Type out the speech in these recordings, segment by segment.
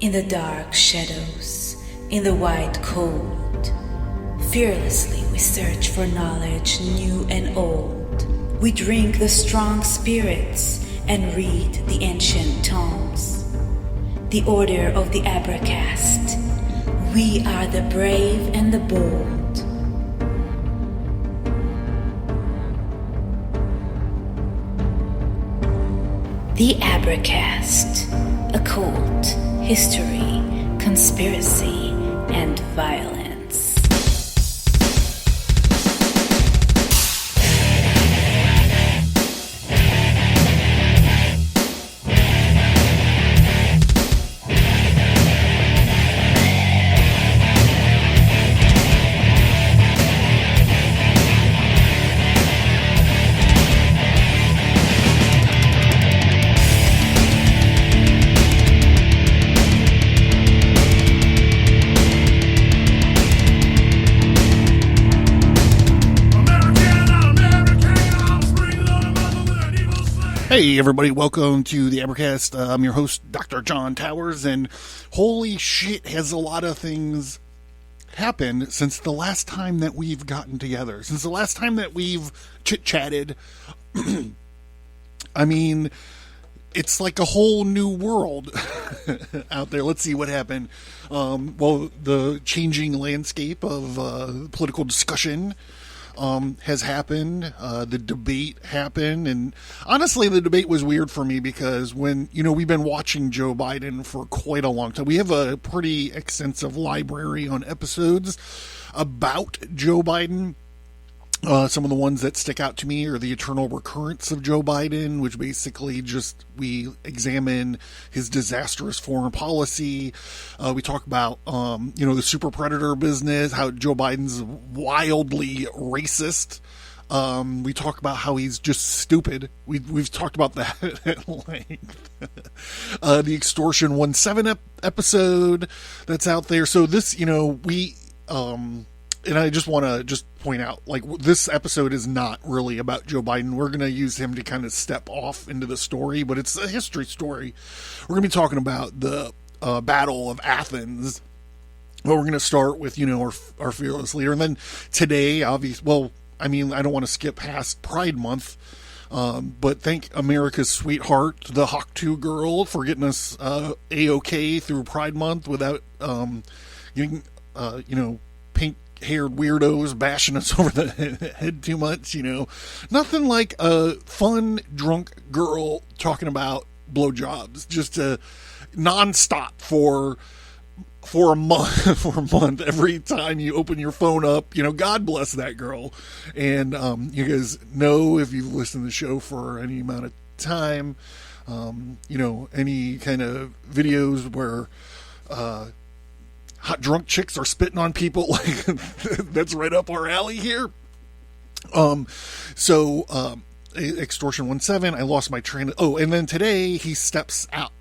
In the dark shadows, in the white cold, fearlessly we search for knowledge new and old. We drink the strong spirits and read the ancient tomes. The order of the Abracast. We are the brave and the bold. The Abracast. Occult, history, conspiracy, and violence. Hey everybody, welcome to the Abracast. I'm your host, Dr. John Towers, and holy shit, has a lot of things happened since the last time that we've gotten together, since the last time that we've chit-chatted. I mean, it's like a whole new world out there. Let's see what happened. Well, the changing landscape of political discussion has happened. The debate happened, and honestly the debate was weird for me because when, we've been watching Joe Biden for quite a long time. We have a pretty extensive library on episodes about Joe Biden. Some of the ones that stick out to me are the eternal recurrence of Joe Biden, which basically just we examine his disastrous foreign policy. We talk about, the super predator business, how Joe Biden's wildly racist. We talk about how he's just stupid. We've talked about that at length. The Extortion 17 episode that's out there. So this, and I just want to point out, this episode is not really about Joe Biden. We're going to use him to kind of step off into the story, but it's a history story. We're going to be talking about the Battle of Athens. But we're going to start with, our fearless leader. And then today, obviously, I don't want to skip past Pride Month, but thank America's sweetheart, the Hawk 2 girl, for getting us A-OK through Pride Month without getting, pink-haired weirdos bashing us over the head too much, Nothing like a fun, drunk girl talking about blowjobs, just nonstop for a month, every time you open your phone up, God bless that girl. And you guys know, if you've listened to the show for any amount of time, any kind of videos where hot drunk chicks are spitting on people, that's right up our alley here. Extortion 17, I lost my train. And then today he steps out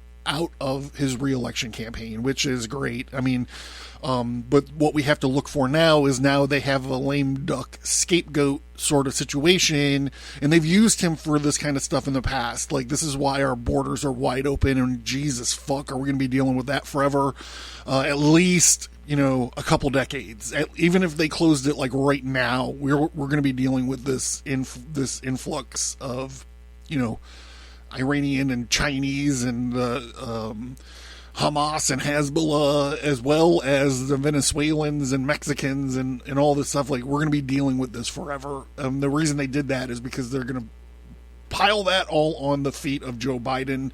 of his re-election campaign, which is great. But what we have to look for now is they have a lame duck scapegoat sort of situation, and they've used him for this kind of stuff in the past. This is why our borders are wide open, and Jesus fuck, are we going to be dealing with that forever? At least, a couple decades. Even if they closed it right now, we're going to be dealing with this influx of, Iranian and Chinese and Hamas and Hezbollah, as well as the Venezuelans and Mexicans and all this stuff. We're going to be dealing with this forever. The reason they did that is because they're going to pile that all on the feet of Joe Biden.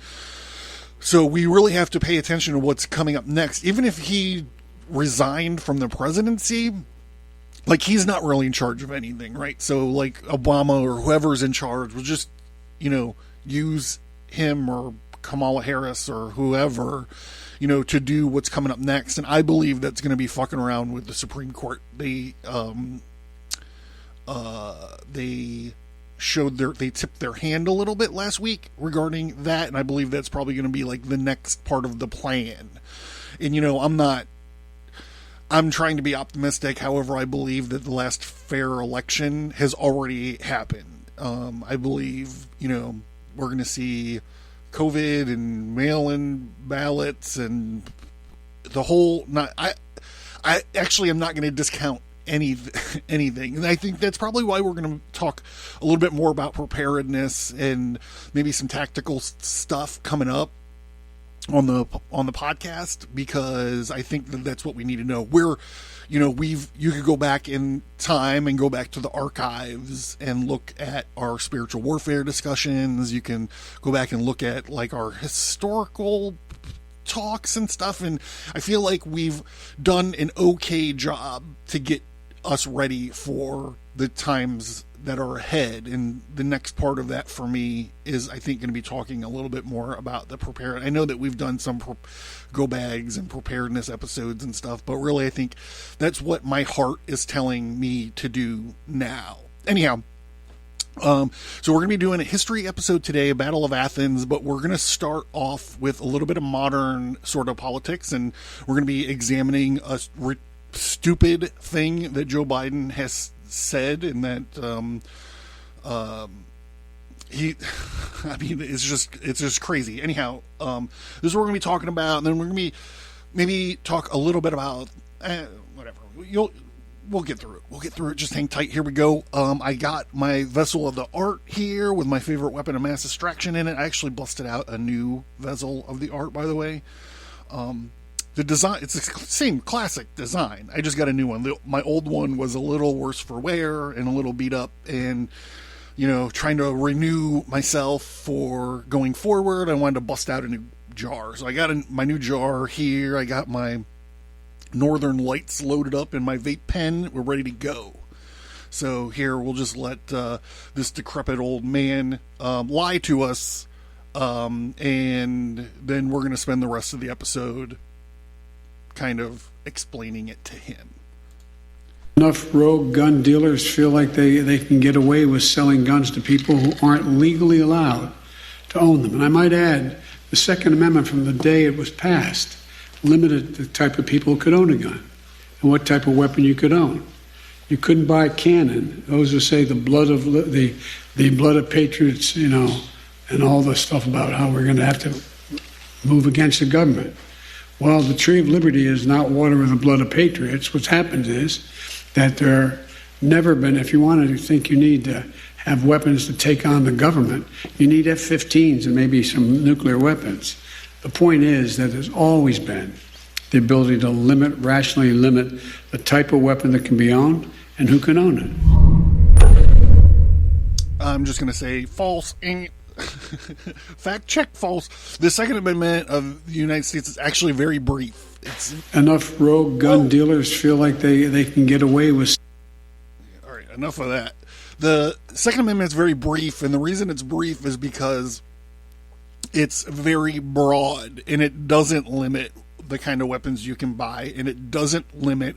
So we really have to pay attention to what's coming up next. Even if he resigned from the presidency, he's not really in charge of anything, right? So Obama or whoever's in charge will just, use him or Kamala Harris or whoever, to do what's coming up next. And I believe that's going to be fucking around with the Supreme Court. They tipped their hand a little bit last week regarding that. And I believe that's probably going to be the next part of the plan. And, I'm trying to be optimistic. However, I believe that the last fair election has already happened. I believe, we're going to see COVID and mail-in ballots and the whole, not, I actually am not going to discount anything. And I think that's probably why we're going to talk a little bit more about preparedness and maybe some tactical stuff coming up on the podcast, because I think that's what we need to know. You could go back in time and go back to the archives and look at our spiritual warfare discussions. You can go back and look at like our historical talks and stuff, and I feel like we've done an okay job to get us ready for the times that are ahead. And the next part of that for me is, I think, going to be talking a little bit more about the prepared. I know that we've done some go bags and preparedness episodes and stuff, but really I think that's what my heart is telling me to do now. Anyhow, so we're going to be doing a history episode today, a Battle of Athens, but we're going to start off with a little bit of modern sort of politics, and we're going to be examining a stupid thing that Joe Biden has said, and that it's just crazy. Anyhow, this is what we're going to be talking about, and then we're going to be maybe talk a little bit about whatever. We'll get through it. We'll get through it. Just hang tight. Here we go. I got my vessel of the art here with my favorite weapon of mass distraction in it. I actually busted out a new vessel of the art, by the way. The design, it's the same classic design. I just got a new one. My old one was a little worse for wear and a little beat up, and, trying to renew myself for going forward, I wanted to bust out a new jar. So I got my new jar here. I got my Northern Lights loaded up in my vape pen. We're ready to go. So here, we'll just let this decrepit old man lie to us, and then we're going to spend the rest of the episode kind of explaining it to him. Enough rogue gun dealers feel like they can get away with selling guns to people who aren't legally allowed to own them. And I might add, the Second Amendment from the day it was passed limited the type of people who could own a gun and what type of weapon you could own. You couldn't buy a cannon. Those who say the blood of patriots, and all the stuff about how we're going to have to move against the government. Well, the tree of liberty is not water with the blood of patriots. What's happened is that there never been, if you want to think you need to have weapons to take on the government, you need F-15s and maybe some nuclear weapons. The point is that there's always been the ability to rationally limit the type of weapon that can be owned and who can own it. I'm just going to say false. Fact check, false. The Second Amendment of the United States is actually very brief. Enough rogue gun dealers feel like they can get away with. All right, enough of that. The Second Amendment is very brief, and the reason it's brief is because it's very broad, and it doesn't limit the kind of weapons you can buy, and it doesn't limit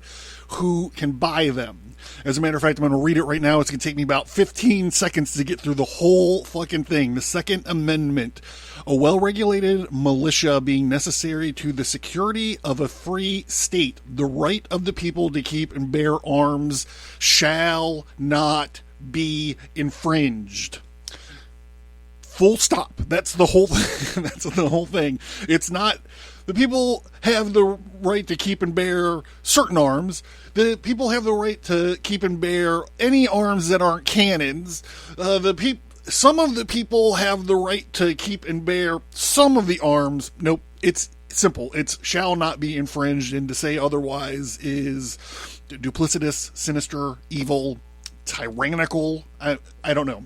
who can buy them. As a matter of fact, I'm going to read it right now. It's going to take me about 15 seconds to get through the whole fucking thing. The Second Amendment. A well-regulated militia being necessary to the security of a free state. The right of the people to keep and bear arms shall not be infringed. Full stop. That's the whole thing. That's the whole thing. It's not... The people have the right to keep and bear certain arms. The people have the right to keep and bear any arms that aren't cannons. Some of the people have the right to keep and bear some of the arms. Nope. It's simple. It shall not be infringed, and to say otherwise is duplicitous, sinister, evil, tyrannical. I don't know.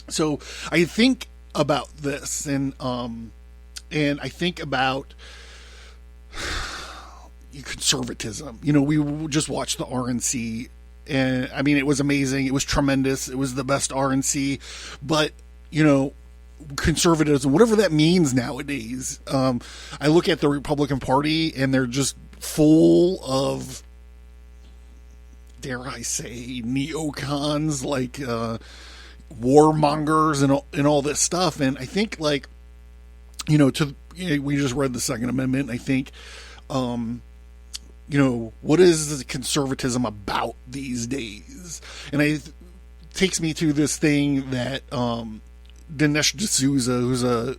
So I think about this, and I think about conservatism. We just watched the RNC, and I mean, it was amazing. It was tremendous. It was the best RNC, but conservatism, whatever that means nowadays. I look at the Republican Party, and they're just full of, dare I say, neocons, like warmongers and all this stuff. And I think, like, we just read the Second Amendment. I think, what is conservatism about these days? And it takes me to this thing that Dinesh D'Souza, who's a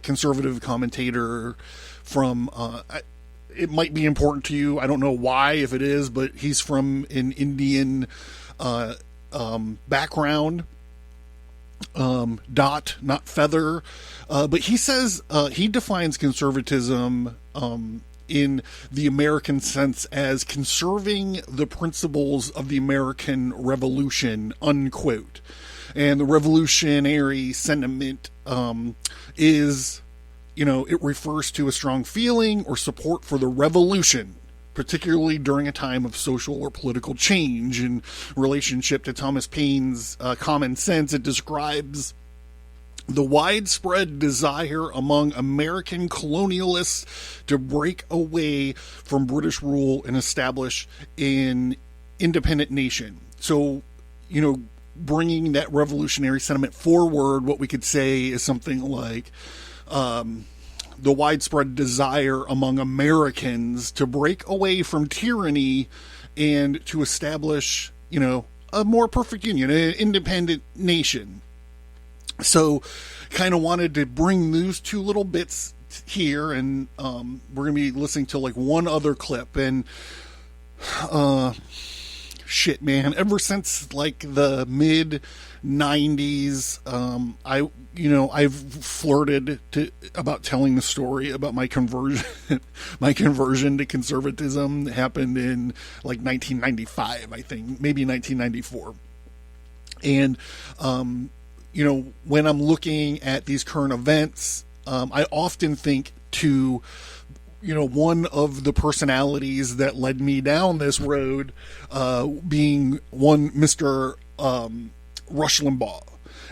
conservative commentator from it might be important to you. I don't know why, if it is, but he's from an Indian background. Dot, not feather. But he says he defines conservatism in the American sense as conserving the principles of the American Revolution, unquote. And the revolutionary sentiment is, it refers to a strong feeling or support for the revolution, particularly during a time of social or political change. In relationship to Thomas Paine's Common Sense, it describes the widespread desire among American colonialists to break away from British rule and establish an independent nation. So, bringing that revolutionary sentiment forward, what we could say is something like the widespread desire among Americans to break away from tyranny and to establish, a more perfect union, an independent nation. So kind of wanted to bring those two little bits here, and we're going to be listening to like one other clip. And shit, man, ever since like the mid 90s, I've flirted about telling the story about my conversion to conservatism. That happened in like 1995, I think, maybe 1994. And when I'm looking at these current events, I often think to one of the personalities that led me down this road, being one Mr. Rush Limbaugh.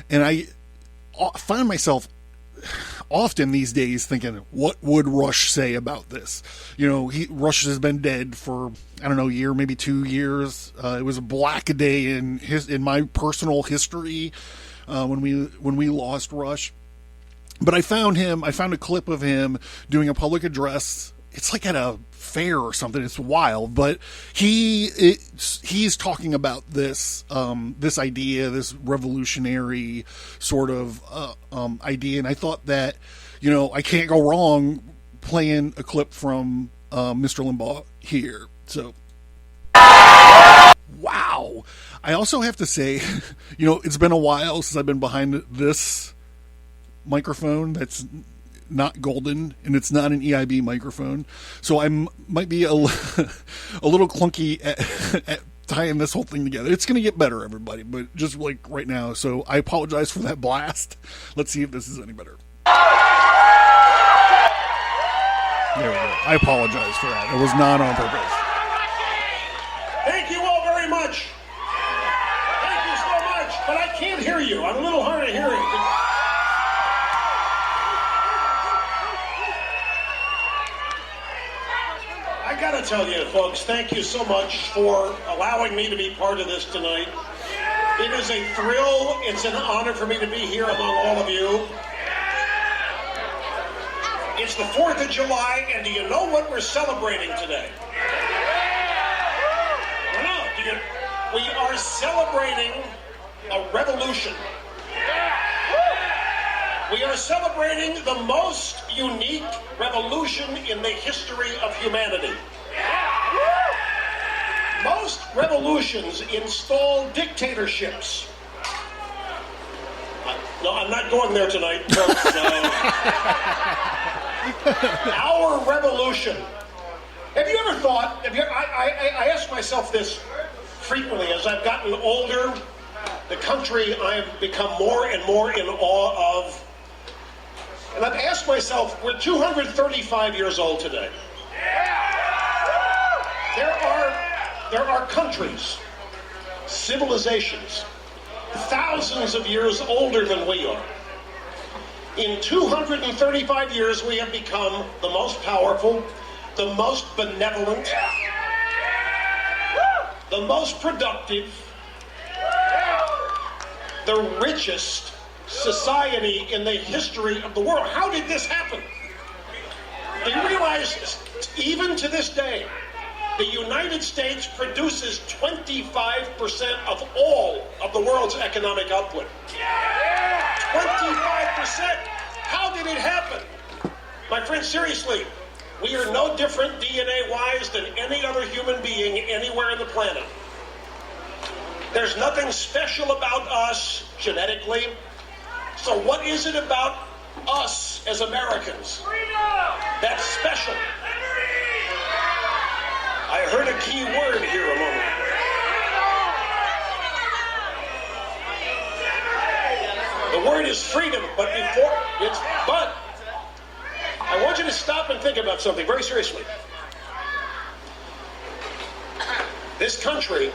And I find myself often these days thinking, what would Rush say about this? Rush has been dead for, I don't know, a year, maybe 2 years. It was a black day in my personal history, when we lost Rush. But I found a clip of him doing a public address. It's like at a fair or something. It's wild, but he's talking about this idea, this revolutionary sort of idea, and I thought that I can't go wrong playing a clip from Mr. Limbaugh here. So, wow. I also have to say, it's been a while since I've been behind this microphone that's not golden, and it's not an EIB microphone, so I might be a little clunky at tying this whole thing together. It's going to get better, everybody, but just like right now, so I apologize for that blast. Let's see if this is any better. There we go. I apologize for that. It was not on purpose. Thank you all very much. Thank you so much, but I can't hear you. I'm a little hard of hearing. I gotta tell you, folks, thank you so much for allowing me to be part of this tonight. It is a thrill. It's an honor for me to be here among all of you. It's the 4th of July, and do you know what we're celebrating today? We are celebrating a revolution. We are celebrating the most unique revolution in the history of humanity. Most revolutions install dictatorships. No, I'm not going there tonight, folks. Our revolution. Have you ever thought, I ask myself this frequently as I've gotten older, the country I've become more and more in awe of. And I've asked myself, we're 235 years old today. There are countries, civilizations, thousands of years older than we are. In 235 years, we have become the most powerful, the most benevolent, the most productive, the richest society in the history of the world. How did this happen? Do you realize, even to this day, the United States produces 25% of all of the world's economic output? 25%! How did it happen? My friends, seriously, We are no different DNA-wise than any other human being anywhere on the planet. There's nothing special about us genetically. So what is it about us as Americans that's special? I heard a key word here a moment ago. The word is freedom, but I want you to stop and think about something very seriously. This country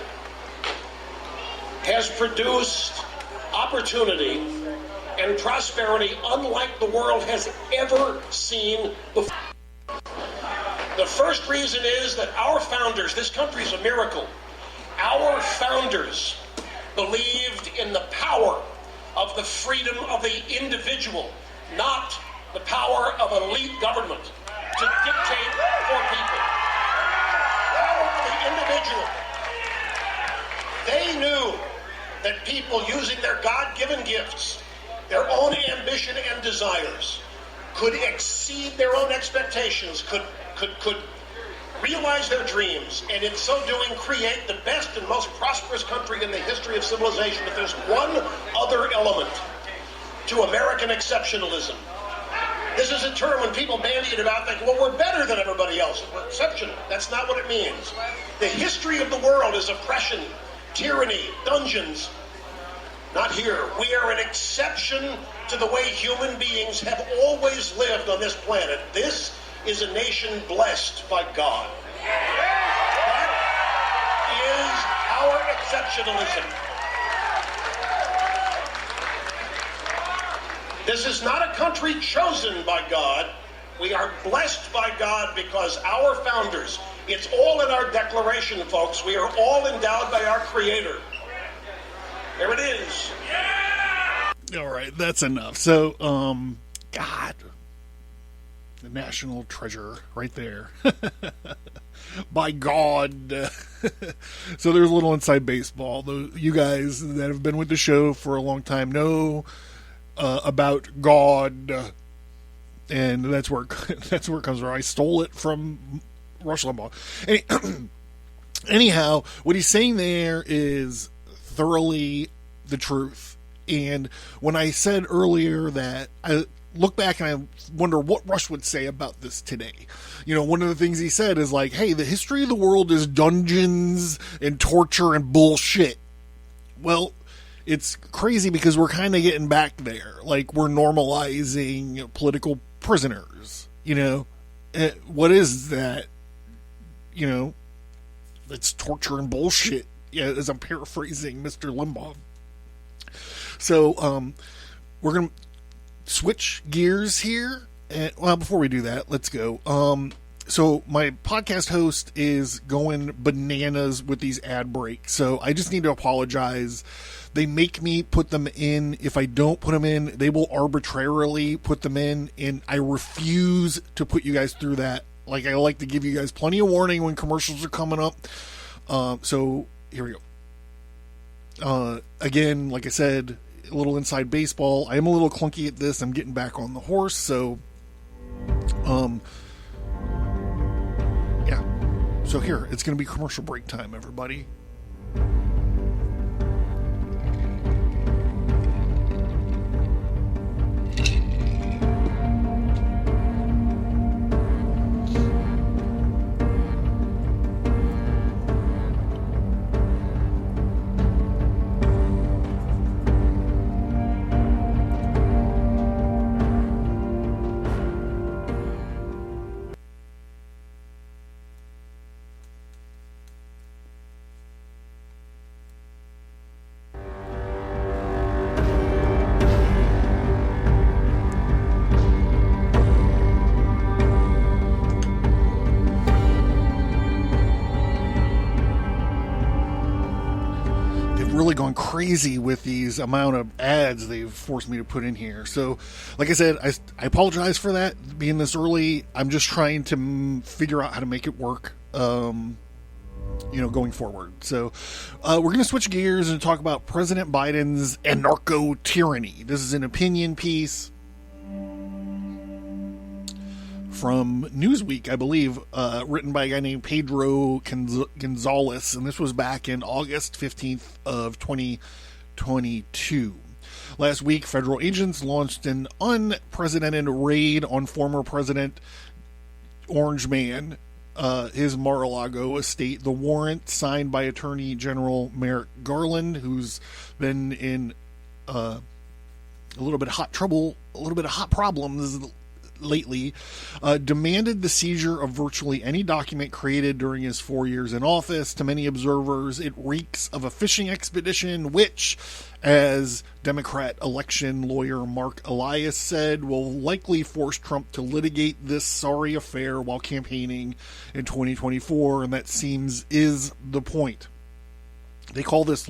has produced opportunity and prosperity unlike the world has ever seen before. The first reason is that our founders, this country is a miracle, our founders believed in the power of the freedom of the individual, not the power of elite government to dictate for people. Power of the individual. They knew that people using their God-given gifts, their own ambition and desires, could exceed their own expectations, could realize their dreams, and in so doing create the best and most prosperous country in the history of civilization. If there's one other element to American exceptionalism, this is a term when people bandy it about, think, well, we're better than everybody else. We're exceptional. That's not what it means. The history of the world is oppression, tyranny, dungeons. Not here. We are an exception to the way human beings have always lived on this planet. This is a nation blessed by God. That is our exceptionalism. This is not a country chosen by God. We are blessed by God because our founders, it's all in our Declaration, folks. We are all endowed by our Creator. There it is. All right, that's enough. So, God, the national treasure right there. By God. So there's a little inside baseball. You guys that have been with the show for a long time know about God, and that's where it comes from. I stole it from Rush Limbaugh. Anyhow, what he's saying there is thoroughly the truth. And when I said earlier that I look back and I wonder what Rush would say about this today. You know, one of the things he said is like, hey, the history of the world is dungeons and torture and bullshit. Well, it's crazy because we're kind of getting back there. Like, we're normalizing political prisoners, you know. What is that? You know, it's torture and bullshit. Yeah, as I'm paraphrasing Mr. Limbaugh. So, we're going to switch gears here. And, well, before we do that, let's go. So my podcast host is going bananas with these ad breaks. So I just need to apologize. They make me put them in. If I don't put them in, they will arbitrarily put them in. And I refuse to put you guys through that. Like, I like to give you guys plenty of warning when commercials are coming up. So here we go. Again, like I said, a little inside baseball. I am a little clunky at this. I'm getting back on the horse. So, yeah. So here, it's going to be commercial break time, everybody. Really gone crazy with these amount of ads they've forced me to put in here. So, like I said, I apologize for that being this early. I'm just trying to figure out how to make it work, going forward. So, we're going to switch gears and talk about President Biden's anarcho-tyranny. This is an opinion piece from Newsweek, I believe, written by a guy named Pedro Gonzalez, and this was back in August 15th of 2022. Last week, federal agents launched an unprecedented raid on former President Orange Man, his Mar-a-Lago estate. The warrant, signed by Attorney General Merrick Garland, who's been in a little bit of hot trouble, a little bit of hot problems lately, demanded the seizure of virtually any document created during his 4 years in office. To many observers, it reeks of a fishing expedition, which, as Democrat election lawyer Mark Elias said, will likely force Trump to litigate this sorry affair while campaigning in 2024, and that is the point. They call this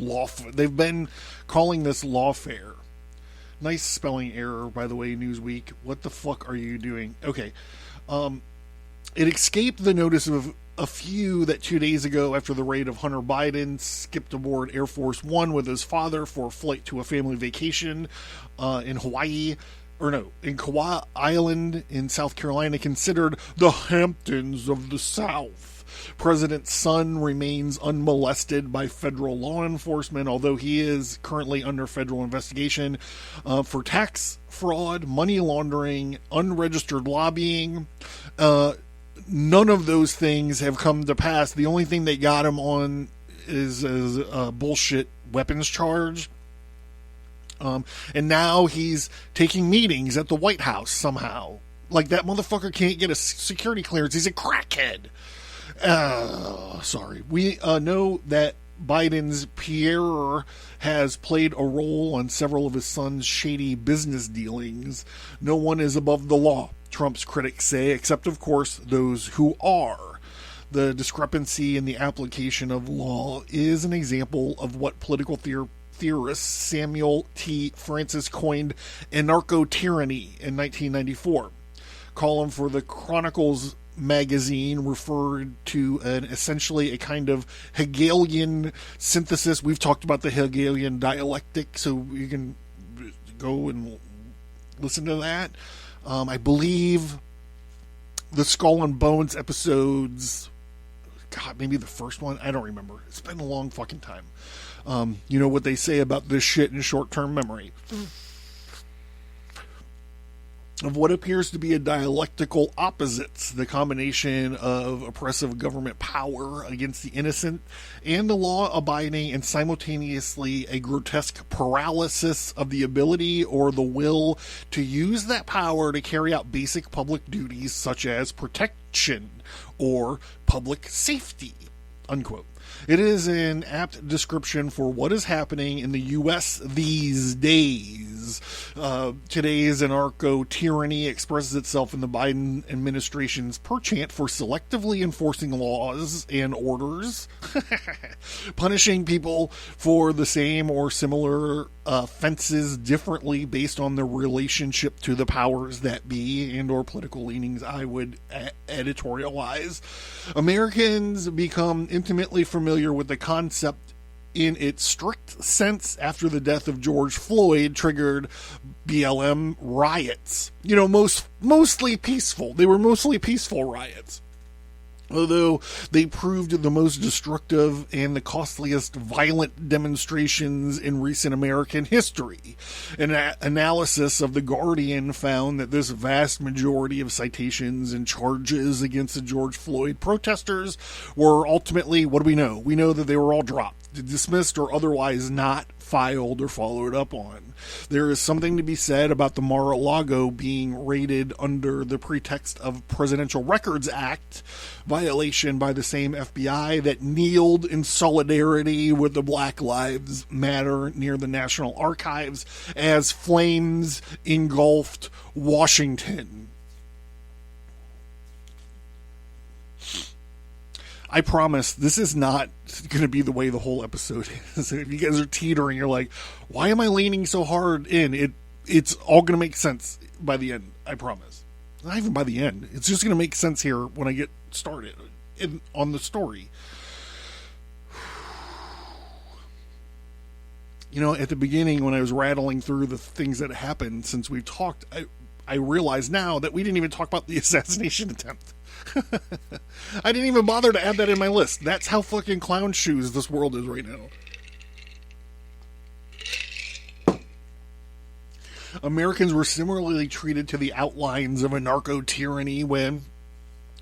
they've been calling this lawfare. Nice spelling error, by the way, Newsweek. What the fuck are you doing? Okay. It escaped the notice of a few that 2 days ago, after the raid of Hunter Biden skipped aboard Air Force One with his father for a flight to a family vacation in Hawaii, in Kauai Island in South Carolina, considered the Hamptons of the South. President's son remains unmolested by federal law enforcement, although he is currently under federal investigation for tax fraud, money laundering, unregistered lobbying. None of those things have come to pass. The only thing they got him on is a bullshit weapons charge. And now he's taking meetings at the White House somehow. Like, that motherfucker can't get a security clearance. He's a crackhead. Sorry. We know that Biden's Pierre has played a role on several of his son's shady business dealings. No one is above the law, Trump's critics say, except, of course, those who are. The discrepancy in the application of law is an example of what political theorist Samuel T. Francis coined anarcho-tyranny in 1994. Column for the Chronicles magazine referred to essentially a kind of Hegelian synthesis. We've talked about the Hegelian dialectic, so you can go and listen to that. I believe the Skull and Bones episodes, God, maybe the first one, I don't remember. It's been a long fucking time. You know what they say about this shit in short-term memory. Of what appears to be a dialectical opposites, the combination of oppressive government power against the innocent and the law-abiding, and simultaneously a grotesque paralysis of the ability or the will to use that power to carry out basic public duties such as protection or public safety, unquote. It is an apt description for what is happening in the U.S. these days. Today's anarcho-tyranny expresses itself in the Biden administration's penchant for selectively enforcing laws and orders, punishing people for the same or similar offenses differently based on their relationship to the powers that be and or political leanings, I would editorialize. Americans become intimately familiar with the concept in its strict sense after the death of George Floyd triggered BLM riots. You know, mostly peaceful. They were mostly peaceful riots, although they proved the most destructive and the costliest violent demonstrations in recent American history. An analysis of The Guardian found that this vast majority of citations and charges against the George Floyd protesters were ultimately, what do we know? We know that they were all dropped, dismissed, or otherwise not filed or followed up on. There is something to be said about the Mar-a-Lago being raided under the pretext of Presidential Records Act violation by the same FBI that kneeled in solidarity with the Black Lives Matter near the National Archives as flames engulfed Washington. I promise this is not going to be the way the whole episode is. If you guys are teetering, you're like, why am I leaning so hard in? It's all going to make sense by the end. I promise. Not even by the end. It's just going to make sense here when I get started on the story. You know, at the beginning when I was rattling through the things that happened since we've talked, I realize now that we didn't even talk about the assassination attempt. I didn't even bother to add that in my list. That's how fucking clown shoes this world is right now. Americans were similarly treated to the outlines of a narco-tyranny when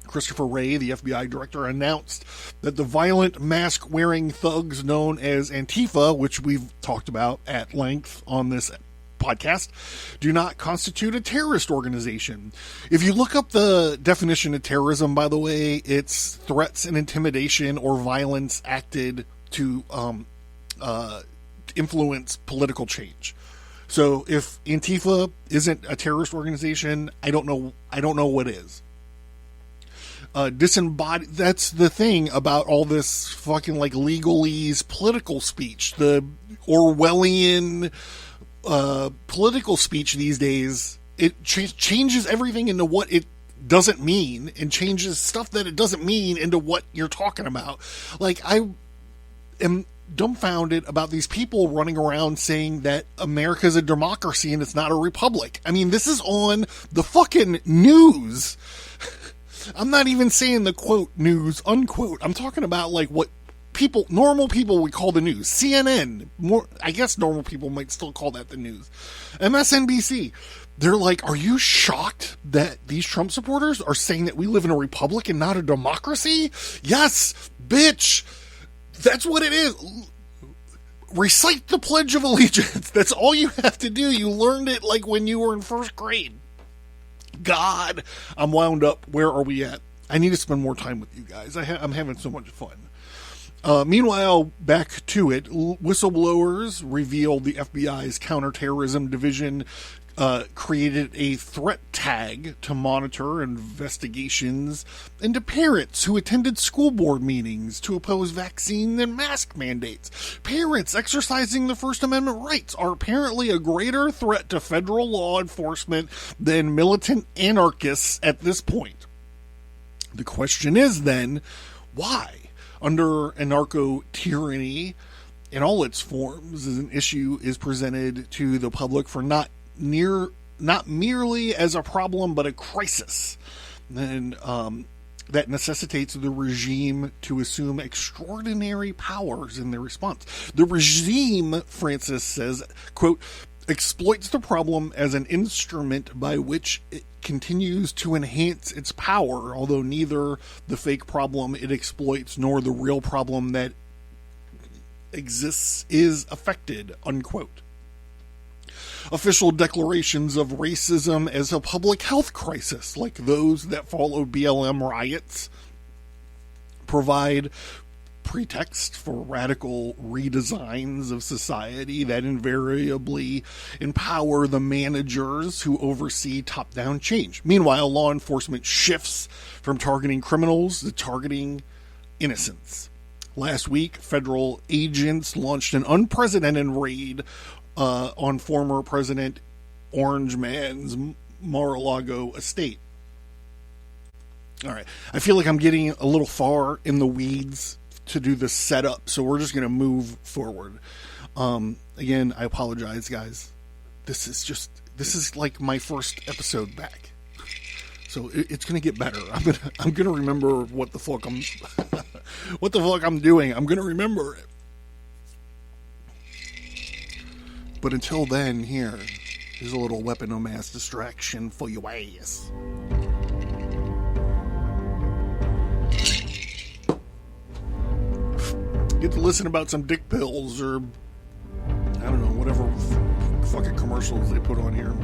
Christopher Wray, the FBI director, announced that the violent mask-wearing thugs known as Antifa, which we've talked about at length on this podcast, do not constitute a terrorist organization. If you look up the definition of terrorism, by the way, it's threats and intimidation or violence acted to influence political change. So if Antifa isn't a terrorist organization, I don't know what is. Disembodied. That's the thing about all this fucking like legalese political speech. The Orwellian political speech these days. It changes everything into what it doesn't mean, and changes stuff that it doesn't mean into what you're talking about. Like, I am dumbfounded about these people running around saying that America's a democracy and it's not a republic. I mean, this is on the fucking news. I'm not even saying the quote news unquote. I'm talking about like what normal people would call the news. CNN, I guess normal people might still call that the news. MSNBC. They're like, are you shocked that these Trump supporters are saying that we live in a republic and not a democracy? Yes, bitch. That's what it is. Recite the Pledge of Allegiance. That's all you have to do. You learned it like when you were in first grade. God, I'm wound up. Where are we at? I need to spend more time with you guys. I'm having so much fun. Meanwhile, back to it. Whistleblowers revealed the FBI's counterterrorism division created a threat tag to monitor investigations into parents who attended school board meetings to oppose vaccine and mask mandates. Parents exercising the First Amendment rights are apparently a greater threat to federal law enforcement than militant anarchists at this point. The question is then, why? Under anarcho-tyranny in all its forms, an issue is presented to the public for not merely as a problem, but a crisis. And that necessitates the regime to assume extraordinary powers in their response. The regime, Francis says, quote, exploits the problem as an instrument by which it continues to enhance its power, although neither the fake problem it exploits nor the real problem that exists is affected, unquote. Official declarations of racism as a public health crisis, like those that followed BLM riots, provide pretext for radical redesigns of society that invariably empower the managers who oversee top-down change. Meanwhile, law enforcement shifts from targeting criminals to targeting innocents. Last week, federal agents launched an unprecedented raid on former President Orange Man's Mar-a-Lago estate. All right. I feel like I'm getting a little far in the weeds to do the setup, so we're just going to move forward. Again, I apologize, guys. This is like my first episode back. So it's going to get better. I'm going to remember what the fuck I'm doing. I'm going to remember it. But until then, here's a little weapon of mass distraction for your ass. Get to listen about some dick pills or, I don't know, whatever fucking commercials they put on here.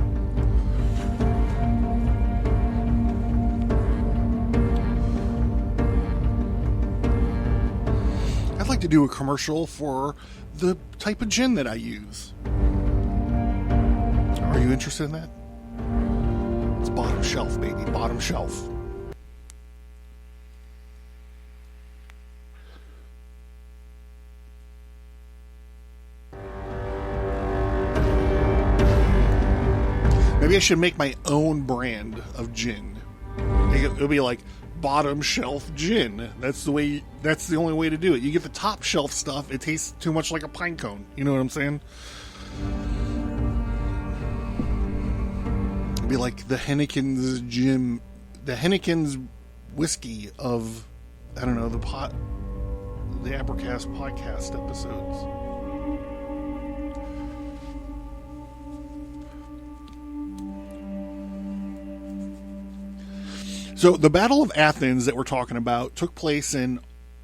I'd like to do a commercial for the type of gin that I use. Are you interested in that? It's bottom shelf, baby. Bottom shelf. Maybe I should make my own brand of gin. It'll be like bottom shelf gin. That's the only way to do it. You get the top shelf stuff, it tastes too much like a pine cone. You know what I'm saying? be like the Henniken's gym, the Henniken's whiskey of, I don't know, the Abracast podcast episodes. So the Battle of Athens that we're talking about took place in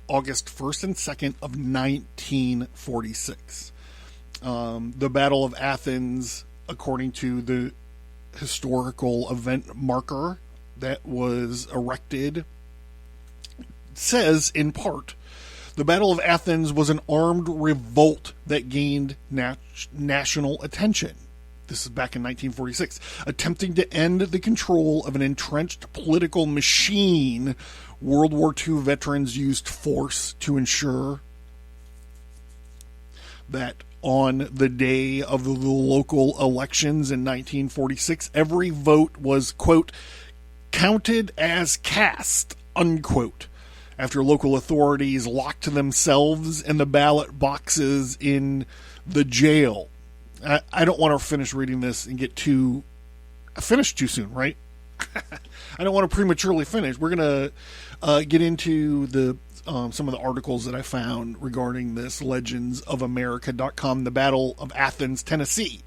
August 1st and 2nd of 1946. The Battle of Athens, according to the historical event marker that was erected, says in part, the Battle of Athens was an armed revolt that gained national attention. This is back in 1946, attempting to end the control of an entrenched political machine. World War II veterans used force to ensure that on the day of the local elections in 1946, every vote was, quote, counted as cast, unquote, after local authorities locked themselves in the ballot boxes in the jail. I don't want to finish reading this and finish too soon, right? I don't want to prematurely finish. We're going to get into some of the articles that I found regarding this, legendsofamerica.com, the Battle of Athens, Tennessee.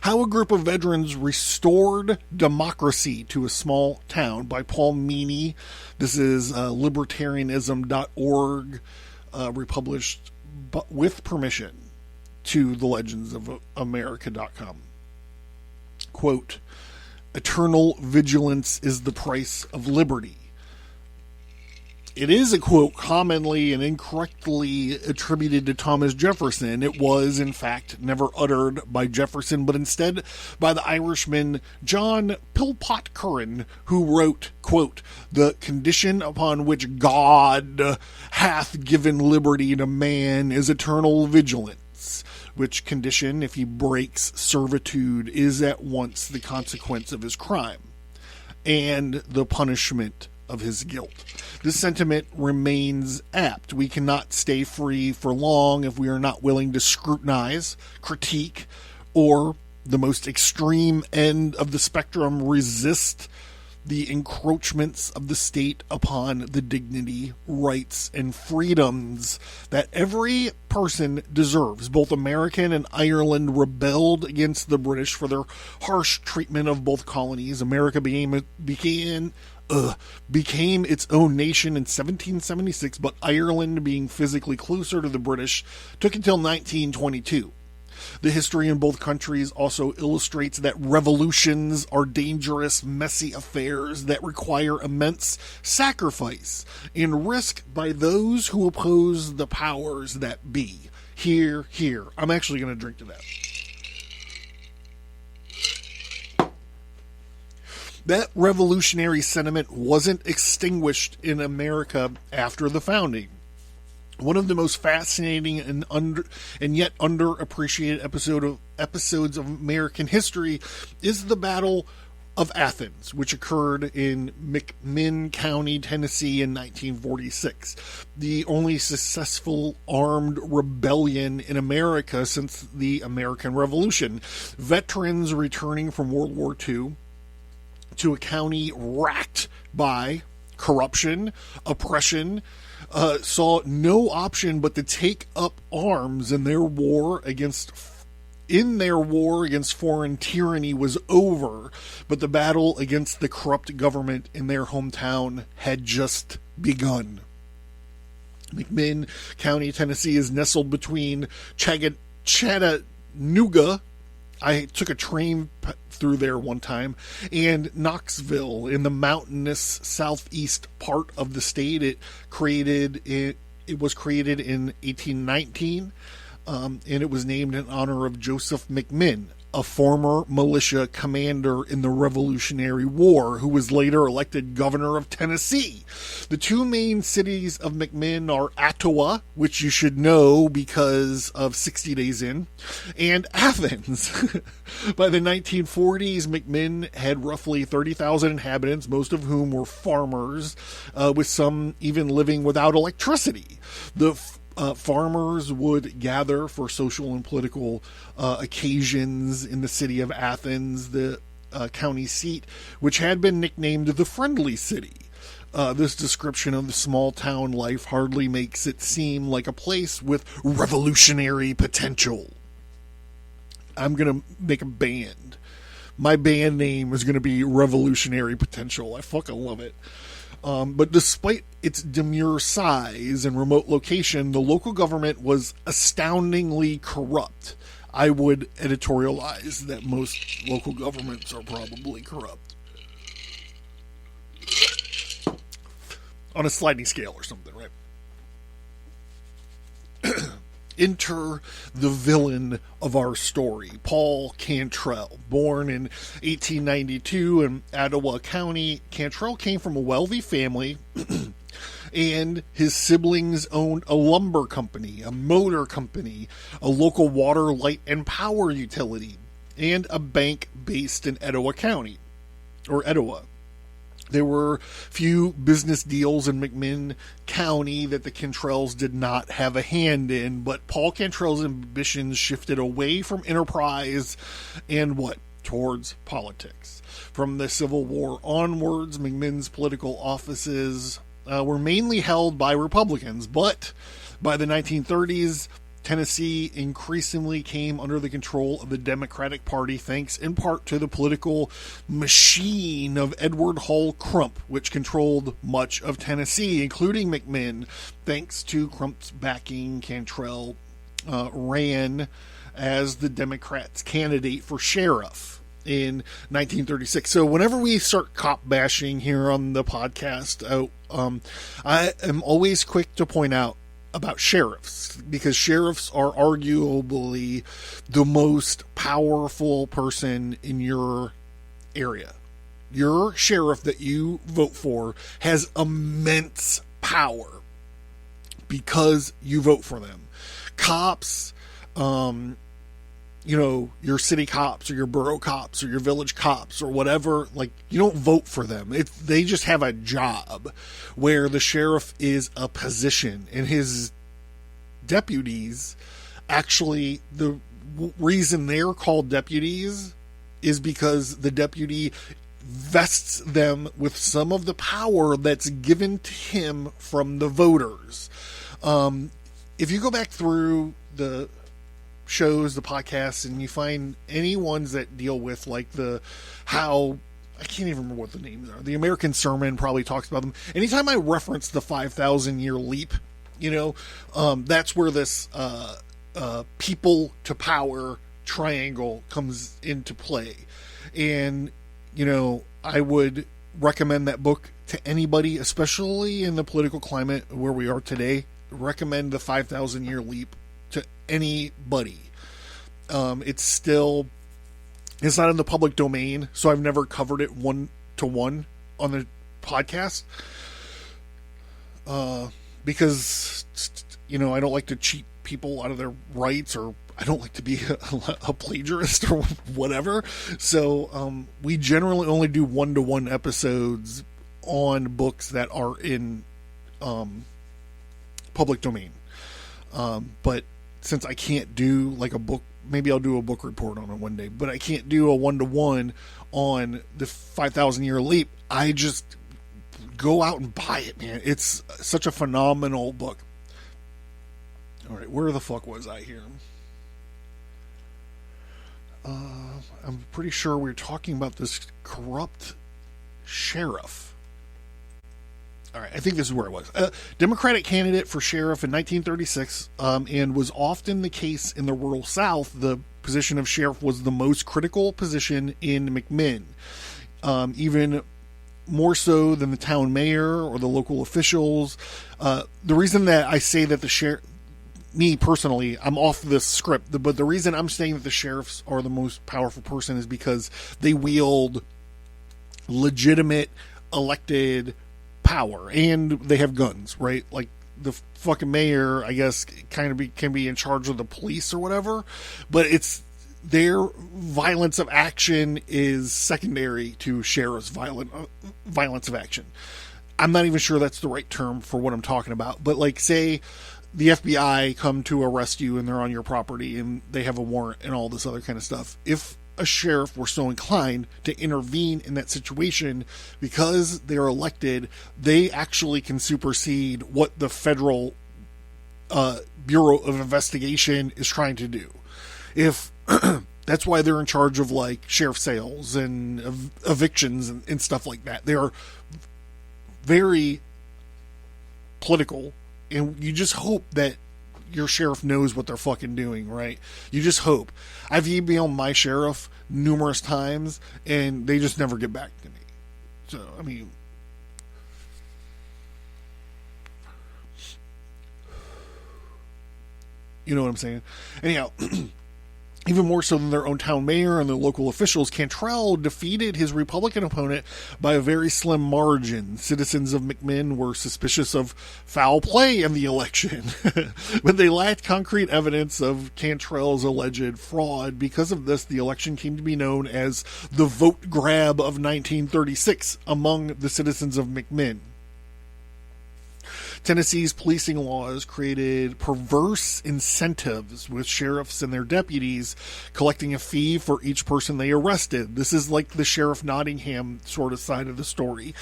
How a Group of Veterans Restored Democracy to a Small Town by Paul Meany. This is libertarianism.org, republished with permission to the legendsofamerica.com. Quote, eternal vigilance is the price of liberty. It is a quote commonly and incorrectly attributed to Thomas Jefferson. It was, in fact, never uttered by Jefferson, but instead by the Irishman John Philpot Curran, who wrote, quote, the condition upon which God hath given liberty to man is eternal vigilance, which condition, if he breaks servitude, is at once the consequence of his crime and the punishment of his guilt. This sentiment remains apt. We cannot stay free for long if we are not willing to scrutinize, critique, or, the most extreme end of the spectrum, resist the encroachments of the state upon the dignity, rights, and freedoms that every person deserves. Both American and Ireland rebelled against the British for their harsh treatment of both colonies. America became its own nation in 1776, but Ireland, being physically closer to the British, took until 1922. The history in both countries also illustrates that revolutions are dangerous, messy affairs that require immense sacrifice and risk by those who oppose the powers that be. Hear, hear. I'm actually going to drink to that. That revolutionary sentiment wasn't extinguished in America after the founding. One of the most fascinating and yet underappreciated episodes of American history is the Battle of Athens, which occurred in McMinn County, Tennessee in 1946. The only successful armed rebellion in America since the American Revolution. Veterans returning from World War II to a county racked by corruption, oppression, saw no option but to take up arms, and their war against foreign tyranny was over, but the battle against the corrupt government in their hometown had just begun. McMinn County, Tennessee is nestled between Chattanooga, I took a train through there one time, and Knoxville in the mountainous southeast part of the state. It was created in 1819, and it was named in honor of Joseph McMinn, a former militia commander in the Revolutionary War, who was later elected governor of Tennessee. The two main cities of McMinn are Ottawa, which you should know because of 60 Days In, and Athens. By the 1940s, McMinn had roughly 30,000 inhabitants, most of whom were farmers, with some even living without electricity. The farmers would gather for social and political occasions in the city of Athens. The county seat, which had been nicknamed the Friendly City. This description of the small town life hardly makes it seem like a place with revolutionary potential. I'm going to make a band. My band name is going to be Revolutionary Potential. I fucking love it. But despite its demure size and remote location, the local government was astoundingly corrupt. I would editorialize that most local governments are probably corrupt. On a sliding scale or something, right? Enter the villain of our story, Paul Cantrell. Born in 1892 in Etowah County, Cantrell came from a wealthy family, and his siblings owned a lumber company, a motor company, a local water, light, and power utility, and a bank based in Etowah County, or Etowah. There were few business deals in McMinn County that the Cantrells did not have a hand in, but Paul Cantrell's ambitions shifted away from enterprise and towards politics. From the Civil War onwards, McMinn's political offices were mainly held by Republicans, but by the 1930s, Tennessee increasingly came under the control of the Democratic Party, thanks in part to the political machine of Edward Hull Crump, which controlled much of Tennessee, including McMinn. Thanks to Crump's backing, Cantrell ran as the Democrats' candidate for sheriff in 1936. So whenever we start cop bashing here on the podcast, I am always quick to point out about sheriffs, because sheriffs are arguably the most powerful person in your area. Your sheriff that you vote for has immense power because you vote for them. Cops, your city cops or your borough cops or your village cops or whatever, like, you don't vote for them. They just have a job, where the sheriff is a position, and his deputies, actually, the reason they're called deputies is because the deputy vests them with some of the power that's given to him from the voters. If you go back through the shows, the podcasts, and you find any ones that deal with like I can't even remember what the names are. The American Sermon probably talks about them. Anytime I reference the 5,000 year leap, that's where this people to power triangle comes into play. And, I would recommend that book to anybody, especially in the political climate where we are today. Recommend the 5,000 year leap to anybody. It's not in the public domain, so I've never covered it 1-to-1 on the podcast. Because, I don't like to cheat people out of their rights, or I don't like to be a plagiarist or whatever. So, we generally only do 1-to-1 episodes on books that are in, public domain. But since I can't do like a book, maybe I'll do a book report on it one day, but I can't do a 1-to-1 on the 5,000 year leap. I just go out and buy it, man. It's such a phenomenal book. All right, where the fuck was I here? I'm pretty sure we were talking about this corrupt sheriff. All right, I think this is where it was. Democratic candidate for sheriff in 1936, and was often the case in the rural South. The position of sheriff was the most critical position in McMinn, even more so than the town mayor or the local officials. The reason that I say that the sheriff, me personally, I'm off this script, but the reason I'm saying that the sheriffs are the most powerful person is because they wield legitimate elected power, and they have guns, right? Like the fucking mayor, I guess, can be in charge of the police or whatever, but it's their violence of action is secondary to sheriff's violence of action. I'm not even sure that's the right term for what I'm talking about, but like, say the FBI come to arrest you and they're on your property and they have a warrant and all this other kind of stuff. If a sheriff were so inclined to intervene in that situation, because they're elected, they actually can supersede what the federal Bureau of Investigation is trying to do. If that's why they're in charge of like sheriff sales and evictions and stuff like that. They're very political, and you just hope that your sheriff knows what they're fucking doing, right? You just hope. I've emailed my sheriff numerous times, and they just never get back to me. So, I mean, you know what I'm saying? Anyhow, even more so than their own town mayor and the local officials, Cantrell defeated his Republican opponent by a very slim margin. Citizens of McMinn were suspicious of foul play in the election, but they lacked concrete evidence of Cantrell's alleged fraud. Because of this, the election came to be known as the vote grab of 1936 among the citizens of McMinn. Tennessee's policing laws created perverse incentives, with sheriffs and their deputies collecting a fee for each person they arrested. This is like the Sheriff Nottingham sort of side of the story.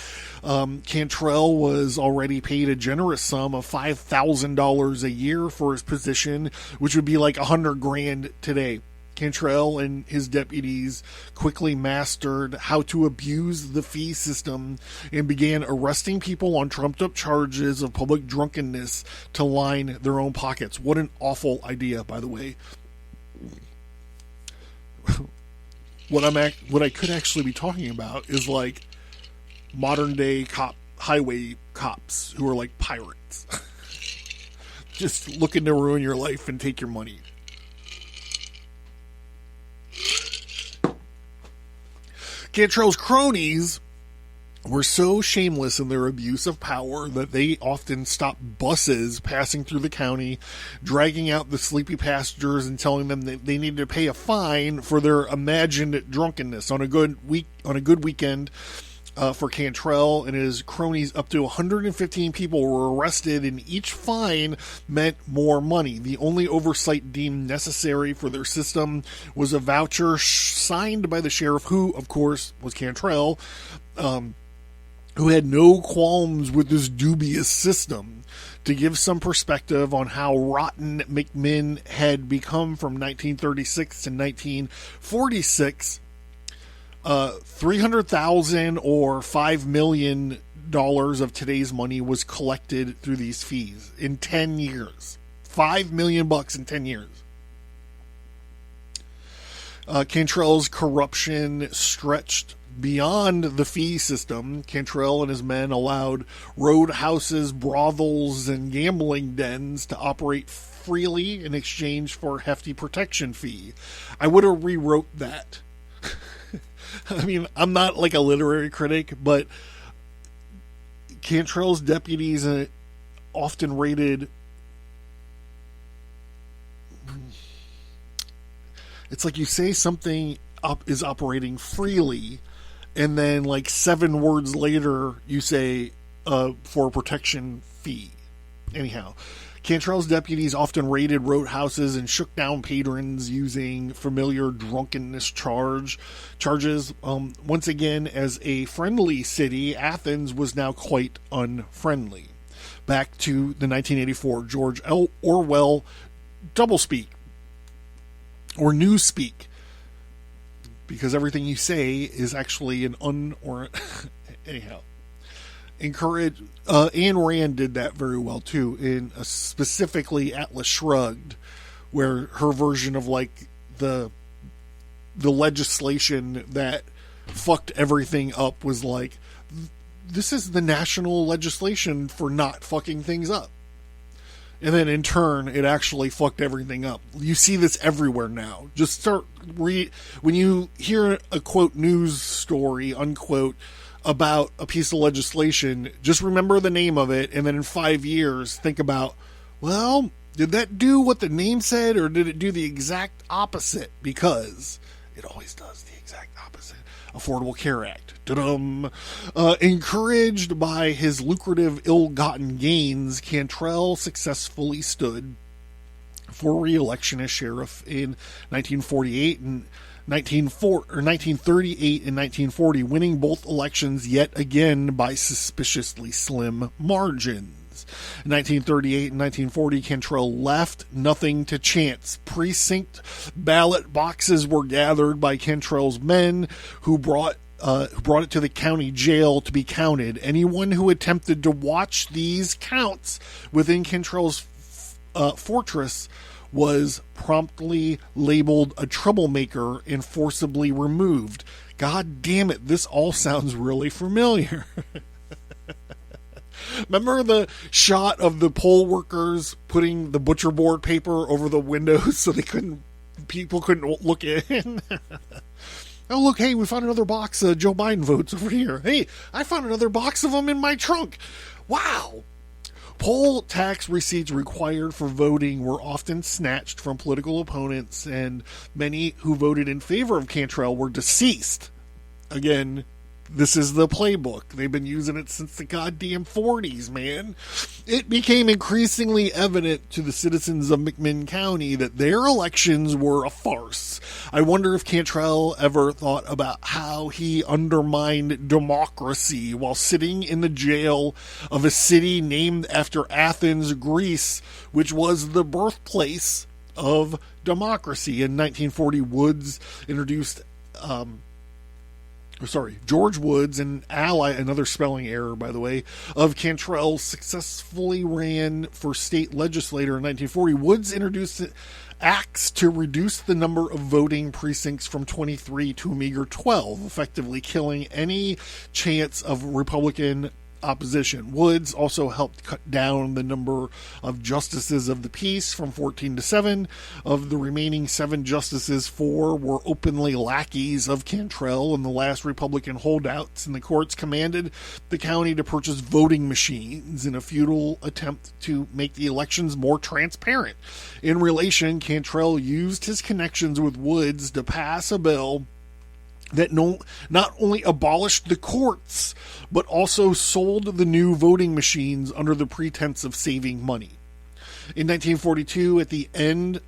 Cantrell was already paid a generous sum of $5,000 a year for his position, which would be like $100,000 today. Cantrell and his deputies quickly mastered how to abuse the fee system and began arresting people on trumped-up charges of public drunkenness to line their own pockets. What an awful idea, by the way. What I could actually be talking about is like modern-day highway cops who are like pirates, just looking to ruin your life and take your money. Cantrell's cronies were so shameless in their abuse of power that they often stopped buses passing through the county, dragging out the sleepy passengers and telling them that they needed to pay a fine for their imagined drunkenness. On a good weekend for Cantrell and his cronies, up to 115 people were arrested, and each fine meant more money. The only oversight deemed necessary for their system was a voucher signed by the sheriff, who, of course, was Cantrell, who had no qualms with this dubious system. To give some perspective on how rotten McMinn had become from 1936 to 1946, $300,000 or $5 million of today's money was collected through these fees in 10 years. $5 million in 10 years. Cantrell's corruption stretched beyond the fee system. Cantrell and his men allowed roadhouses, brothels, and gambling dens to operate freely in exchange for a hefty protection fee. I would have rewrote that. I mean, I'm not like a literary critic, but Cantrell's deputies often rated... It's like you say something is operating freely, and then like 7 words later you say for a protection fee. Anyhow, Cantrell's deputies often raided roadhouses and shook down patrons using familiar drunkenness charges. Once again, as a friendly city, Athens was now quite unfriendly. Back to the 1984 George Orwell doublespeak, or newspeak, because everything you say is actually an anyhow. Ayn Rand did that very well too, in specifically Atlas Shrugged, where her version of like the legislation that fucked everything up was like, this is the national legislation for not fucking things up. And then in turn, it actually fucked everything up. You see this everywhere now. Just when you hear a quote news story, unquote, about a piece of legislation, just remember the name of it, and then in 5 years, think about, well, did that do what the name said, or did it do the exact opposite? Because it always does the exact opposite. Affordable Care Act. Da-dum. Encouraged by his lucrative ill-gotten gains, Cantrell successfully stood for re-election as sheriff in 1948, and 1938 and 1940, winning both elections yet again by suspiciously slim margins. In 1938 and 1940, Cantrell left nothing to chance. Precinct ballot boxes were gathered by Cantrell's men, who brought it to the county jail to be counted. Anyone who attempted to watch these counts within Cantrell's fortress was promptly labeled a troublemaker and forcibly removed. God damn it, this all sounds really familiar. Remember the shot of the poll workers putting the butcher board paper over the windows so people couldn't look in? Oh, look, hey, we found another box of Joe Biden votes over here. Hey, I found another box of them in my trunk. Wow. Poll tax receipts required for voting were often snatched from political opponents, and many who voted in favor of Cantrell were deceased. Again, this is the playbook. They've been using it since the goddamn 40s, man. It became increasingly evident to the citizens of McMinn County that their elections were a farce. I wonder if Cantrell ever thought about how he undermined democracy while sitting in the jail of a city named after Athens, Greece, which was the birthplace of democracy. In 1940, George Woods, an ally, another spelling error, by the way, of Cantrell, successfully ran for state legislator in 1940. Woods introduced acts to reduce the number of voting precincts from 23 to a meager 12, effectively killing any chance of Republican opposition. Woods also helped cut down the number of justices of the peace from 14 to 7. Of the remaining 7 justices, 4 were openly lackeys of Cantrell, and the last Republican holdouts in the courts commanded the county to purchase voting machines in a futile attempt to make the elections more transparent. In relation, Cantrell used his connections with Woods to pass a bill that not only abolished the courts, but also sold the new voting machines under the pretense of saving money. In 1942, at the end...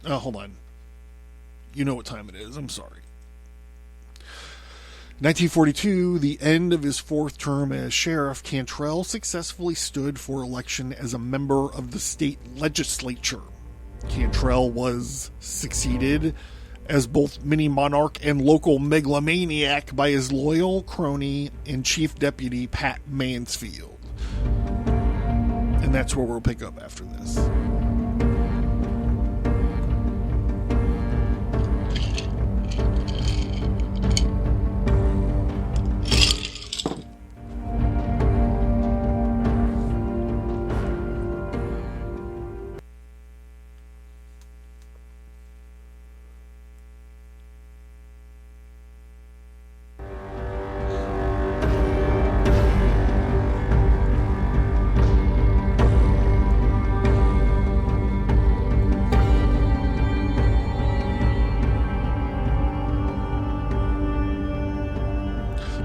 hold on. You know what time it is. I'm sorry. 1942, the end of his 4th term as sheriff, Cantrell successfully stood for election as a member of the state legislature. Cantrell was succeeded as both mini-monarch and local megalomaniac by his loyal crony and chief deputy Pat Mansfield. And that's where we'll pick up after this.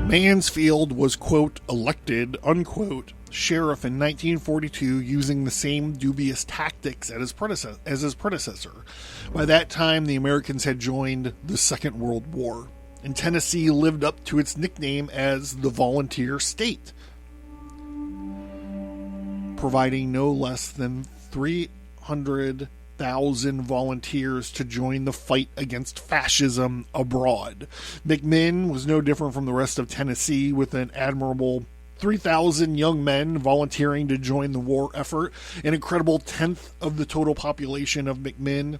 Mansfield was, quote, elected, unquote, sheriff in 1942 using the same dubious tactics as his predecessor. By that time, the Americans had joined the Second World War, and Tennessee lived up to its nickname as the volunteer state, providing no less than 300,000 volunteers to join the fight against fascism abroad. McMinn was no different from the rest of Tennessee, with an admirable 3,000 young men volunteering to join the war effort, an incredible 1/10 of the total population of McMinn.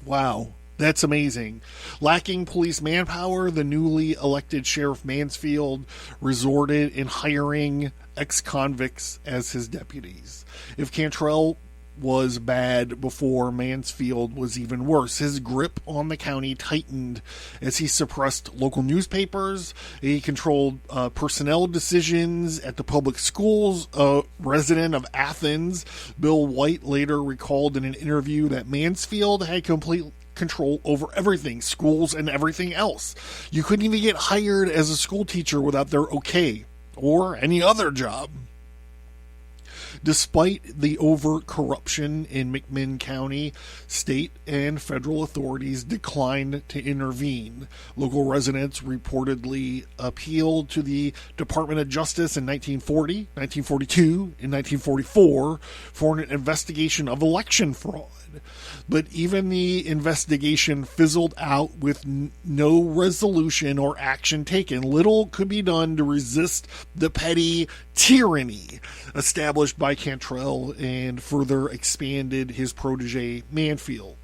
Wow, that's amazing. Lacking police manpower, the newly elected Sheriff Mansfield resorted in hiring ex-convicts as his deputies. If Cantrell was bad before, Mansfield was even worse. His grip on the county tightened as he suppressed local newspapers. He controlled personnel decisions at the public schools. A resident of Athens, Bill White, later recalled in an interview that Mansfield had complete control over everything, schools and everything else. You couldn't even get hired as a school teacher without their okay, or any other job. Despite the overt corruption in McMinn County, state and federal authorities declined to intervene. Local residents reportedly appealed to the Department of Justice in 1940, 1942, and 1944 for an investigation of election fraud. But even the investigation fizzled out with no resolution or action taken. Little could be done to resist the petty tyranny established by Cantrell and further expanded his protege Mansfield.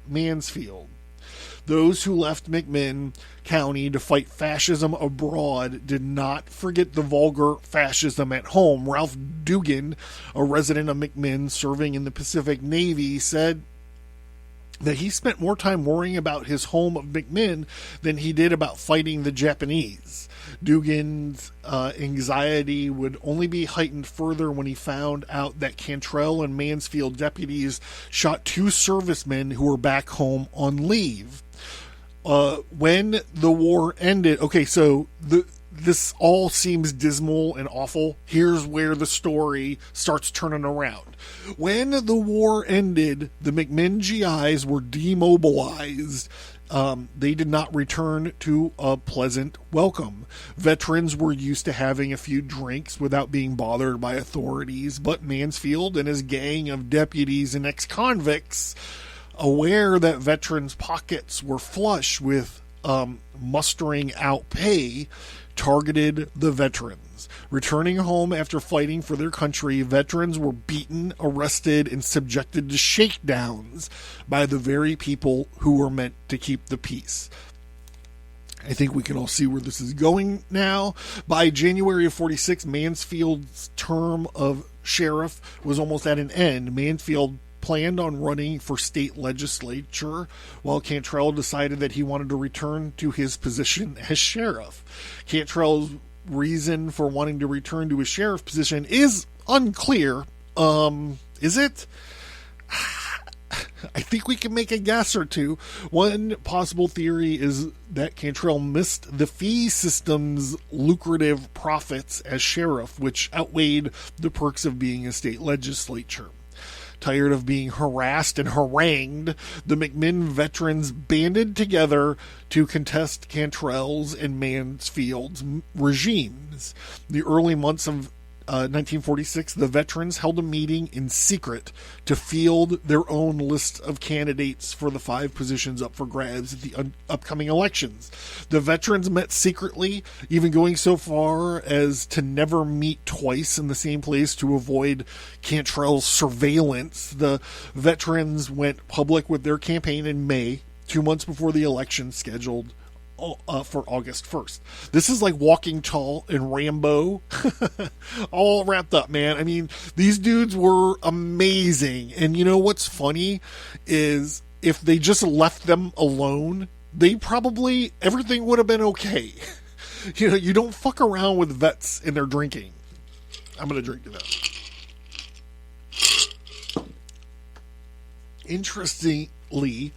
Those who left McMinn County to fight fascism abroad did not forget the vulgar fascism at home. Ralph Dugan, a resident of McMinn serving in the Pacific Navy, said that he spent more time worrying about his home of McMinn than he did about fighting the Japanese. Dugan's anxiety would only be heightened further when he found out that Cantrell and Mansfield deputies shot 2 servicemen who were back home on leave. When the war ended, okay, so this all seems dismal and awful. Here's where the story starts turning around. When the war ended, the McMinn GIs were demobilized. They did not return to a pleasant welcome. Veterans were used to having a few drinks without being bothered by authorities, but Mansfield and his gang of deputies and ex-convicts, aware that veterans' pockets were flush with mustering out pay, targeted the veterans. Returning home after fighting for their country, veterans were beaten, arrested, and subjected to shakedowns by the very people who were meant to keep the peace. I think we can all see where this is going now. By January of 46, Mansfield's term of sheriff was almost at an end. Mansfield planned on running for state legislature, while Cantrell decided that he wanted to return to his position as sheriff. Cantrell's reason for wanting to return to his sheriff position is unclear. Is it? I think we can make a guess or two. One possible theory is that Cantrell missed the fee system's lucrative profits as sheriff, which outweighed the perks of being a state legislature. Tired of being harassed and harangued, the McMinn veterans banded together to contest Cantrell's and Mansfield's regimes. The early months of 1946, the veterans held a meeting in secret to field their own list of candidates for the 5 positions up for grabs at the upcoming elections. The veterans met secretly, even going so far as to never meet twice in the same place to avoid Cantrell's surveillance. The veterans went public with their campaign in May, 2 months before the election scheduled for August 1st. This is like Walking Tall and Rambo all wrapped up, man. I mean, these dudes were amazing. And you know what's funny is if they just left them alone, everything would have been okay. You know, you don't fuck around with vets and their drinking. I'm going to drink to that. Interestingly,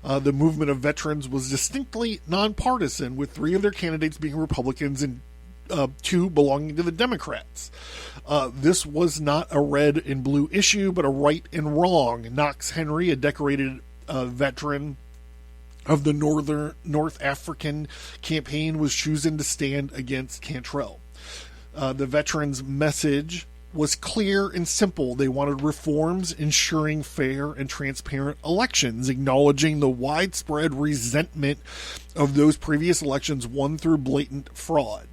the movement of veterans was distinctly nonpartisan, with 3 of their candidates being Republicans and 2 belonging to the Democrats. This was not a red and blue issue, but a right and wrong. Knox Henry, a decorated veteran of the North African campaign, was chosen to stand against Cantrell. The veterans' message was clear and simple. They wanted reforms ensuring fair and transparent elections, acknowledging the widespread resentment of those previous elections won through blatant fraud.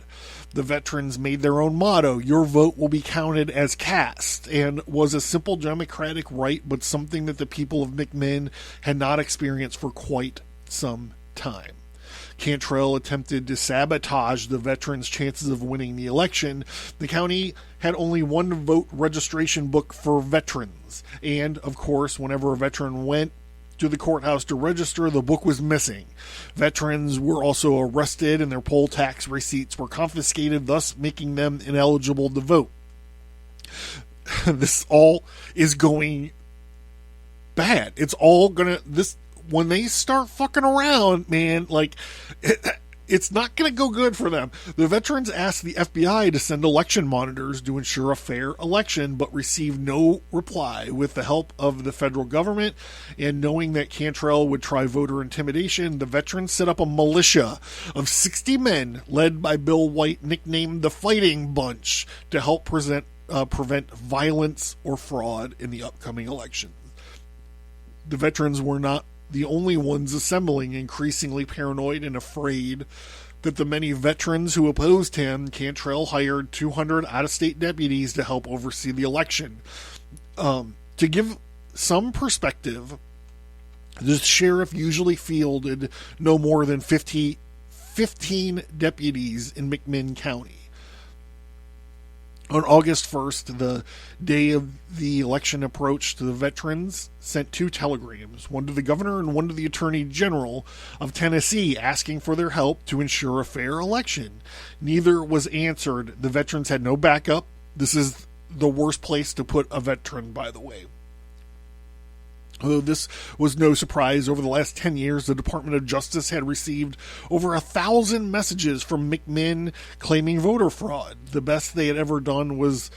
The veterans made their own motto, "Your vote will be counted as cast," and was a simple democratic right, but something that the people of McMinn had not experienced for quite some time. Cantrell attempted to sabotage the veterans' chances of winning the election. The county had only 1 vote registration book for veterans, and, of course, whenever a veteran went to the courthouse to register, the book was missing. Veterans were also arrested, and their poll tax receipts were confiscated, thus making them ineligible to vote. This all is going bad. It's all gonna... when they start fucking around, man, like, it's not going to go good for them. The veterans asked the FBI to send election monitors to ensure a fair election, but received no reply. With the help of the federal government and knowing that Cantrell would try voter intimidation, the veterans set up a militia of 60 men led by Bill White, nicknamed the Fighting Bunch, to help prevent violence or fraud in the upcoming elections. The veterans were not the only ones assembling, increasingly paranoid and afraid that the many veterans who opposed him. Cantrell hired 200 out-of-state deputies to help oversee the election. To give some perspective, the sheriff usually fielded no more than 15 deputies in McMinn County. On August 1st, the day of the election approached, the veterans sent 2 telegrams, one to the governor and one to the attorney general of Tennessee, asking for their help to ensure a fair election. Neither was answered. The veterans had no backup. This is the worst place to put a veteran, by the way. Although this was no surprise, over the last 10 years, the Department of Justice had received over 1,000 messages from McMinn claiming voter fraud. The best they had ever done was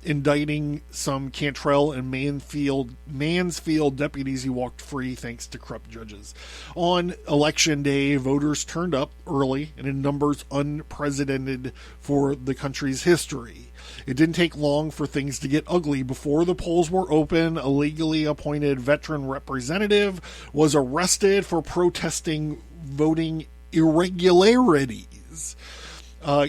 indicting some Cantrell and Mansfield deputies who walked free thanks to corrupt judges. On Election Day, voters turned up early and in numbers unprecedented for the country's history. It didn't take long for things to get ugly. Before the polls were open, a legally appointed veteran representative was arrested for protesting voting irregularities.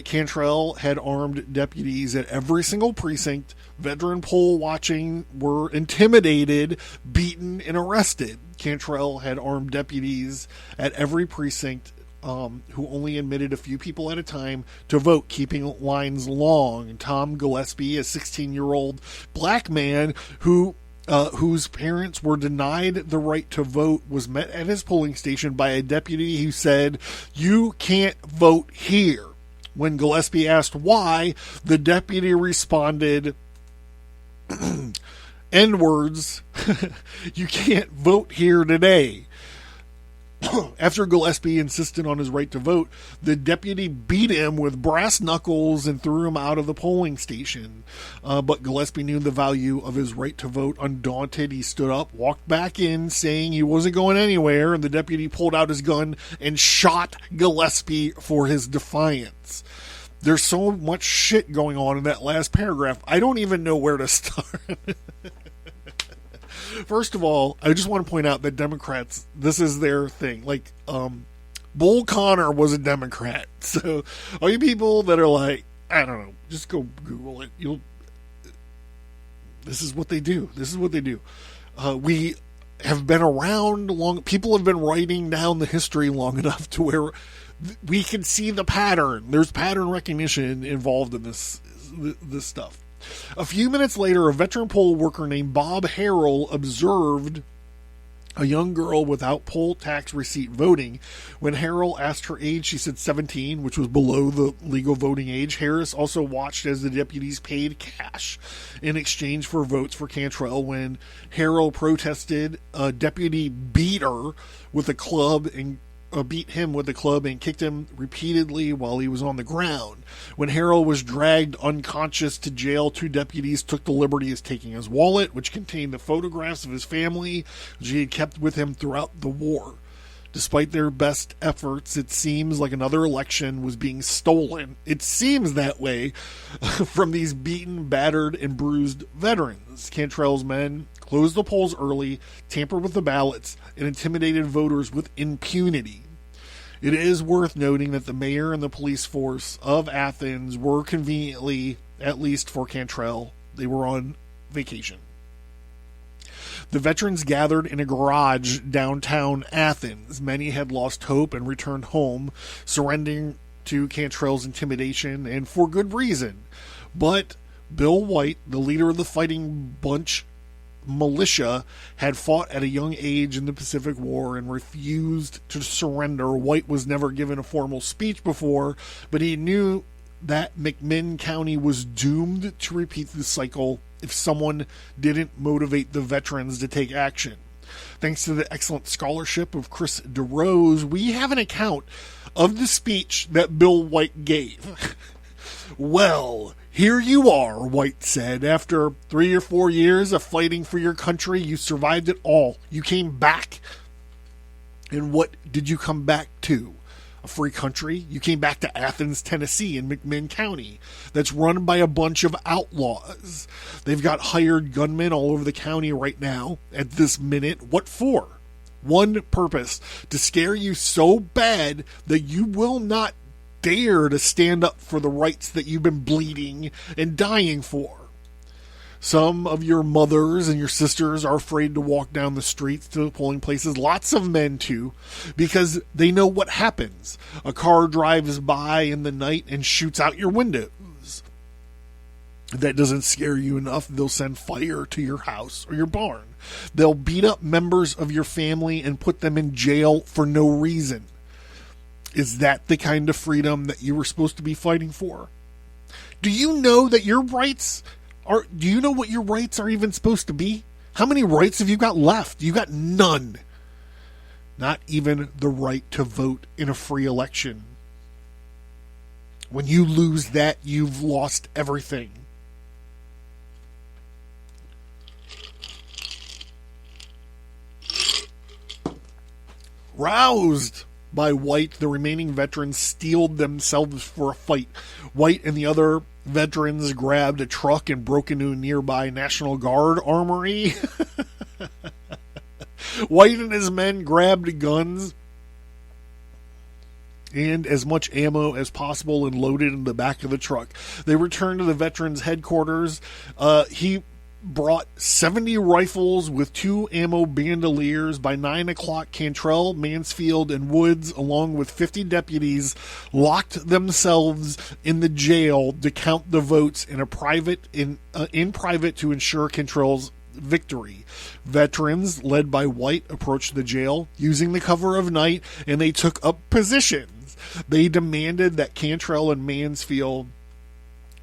Cantrell had armed deputies at every single precinct. Veteran poll watching were intimidated, beaten, and arrested. Cantrell had armed deputies at every precinct, who only admitted a few people at a time to vote, keeping lines long. Tom Gillespie, a 16-year-old black man whose parents were denied the right to vote, was met at his polling station by a deputy who said, "You can't vote here." When Gillespie asked why, the deputy responded, "N-words, you can't vote here today." After Gillespie insisted on his right to vote, the deputy beat him with brass knuckles and threw him out of the polling station. But Gillespie knew the value of his right to vote. Undaunted, he stood up, walked back in, saying he wasn't going anywhere, and the deputy pulled out his gun and shot Gillespie for his defiance. There's so much shit going on in that last paragraph, I don't even know where to start. First of all, I just want to point out that Democrats, this is their thing. Like, Bull Connor was a Democrat. So, all you people that are like, I don't know, just go Google it. This is what they do. We have been around long. People have been writing down the history long enough to where we can see the pattern. There's pattern recognition involved in this stuff. A few minutes later, a veteran poll worker named Bob Harrell observed a young girl without poll tax receipt voting. When Harrell asked her age, she said 17, which was below the legal voting age. Harris also watched as the deputies paid cash in exchange for votes for Cantrell. When Harrell protested, a deputy beat him with a club and kicked him repeatedly while he was on the ground. When Harrell was dragged unconscious to jail, 2 deputies took the liberty of taking his wallet, which contained the photographs of his family, which he had kept with him throughout the war. Despite their best efforts, it seems like another election was being stolen. It seems that way from these beaten, battered, and bruised veterans. Cantrell's men closed the polls early, tampered with the ballots, and intimidated voters with impunity. It is worth noting that the mayor and the police force of Athens were conveniently, at least for Cantrell, they were on vacation. The veterans gathered in a garage downtown Athens. Many had lost hope and returned home, surrendering to Cantrell's intimidation, and for good reason. But Bill White, the leader of the Fighting Bunch militia, had fought at a young age in the Pacific War and refused to surrender. White was never given a formal speech before, but he knew that McMinn County was doomed to repeat the cycle if someone didn't motivate the veterans to take action. Thanks to the excellent scholarship of Chris DeRose, we have an account of the speech that Bill White gave. Well, here you are, White said. After 3 or 4 years of fighting for your country, you survived it all. You came back. And what did you come back to? A free country? You came back to Athens, Tennessee in McMinn County that's run by a bunch of outlaws. They've got hired gunmen all over the county right now at this minute. What for? One purpose: to scare you so bad that you will not dare to stand up for the rights that you've been bleeding and dying for. Some of your mothers and your sisters are afraid to walk down the streets to the polling places. Lots of men, too, because they know what happens. A car drives by in the night and shoots out your windows. If that doesn't scare you enough, they'll send fire to your house or your barn. They'll beat up members of your family and put them in jail for no reason. Is that the kind of freedom that you were supposed to be fighting for? Do you know that your rights do you know what your rights are even supposed to be? How many rights have you got left? You got none. Not even the right to vote in a free election. When you lose that, you've lost everything. Roused by White, the remaining veterans steeled themselves for a fight. White and the other veterans grabbed a truck and broke into a nearby National Guard armory. White and his men grabbed guns and as much ammo as possible and loaded in the back of the truck. They returned to the veterans' headquarters. He brought 70 rifles with 2 ammo bandoliers. By 9 o'clock, Cantrell, Mansfield, and Woods, along with 50 deputies, locked themselves in the jail to count the votes in private to ensure Cantrell's victory. Veterans, led by White, approached the jail using the cover of night, and they took up positions. They demanded that Cantrell and Mansfield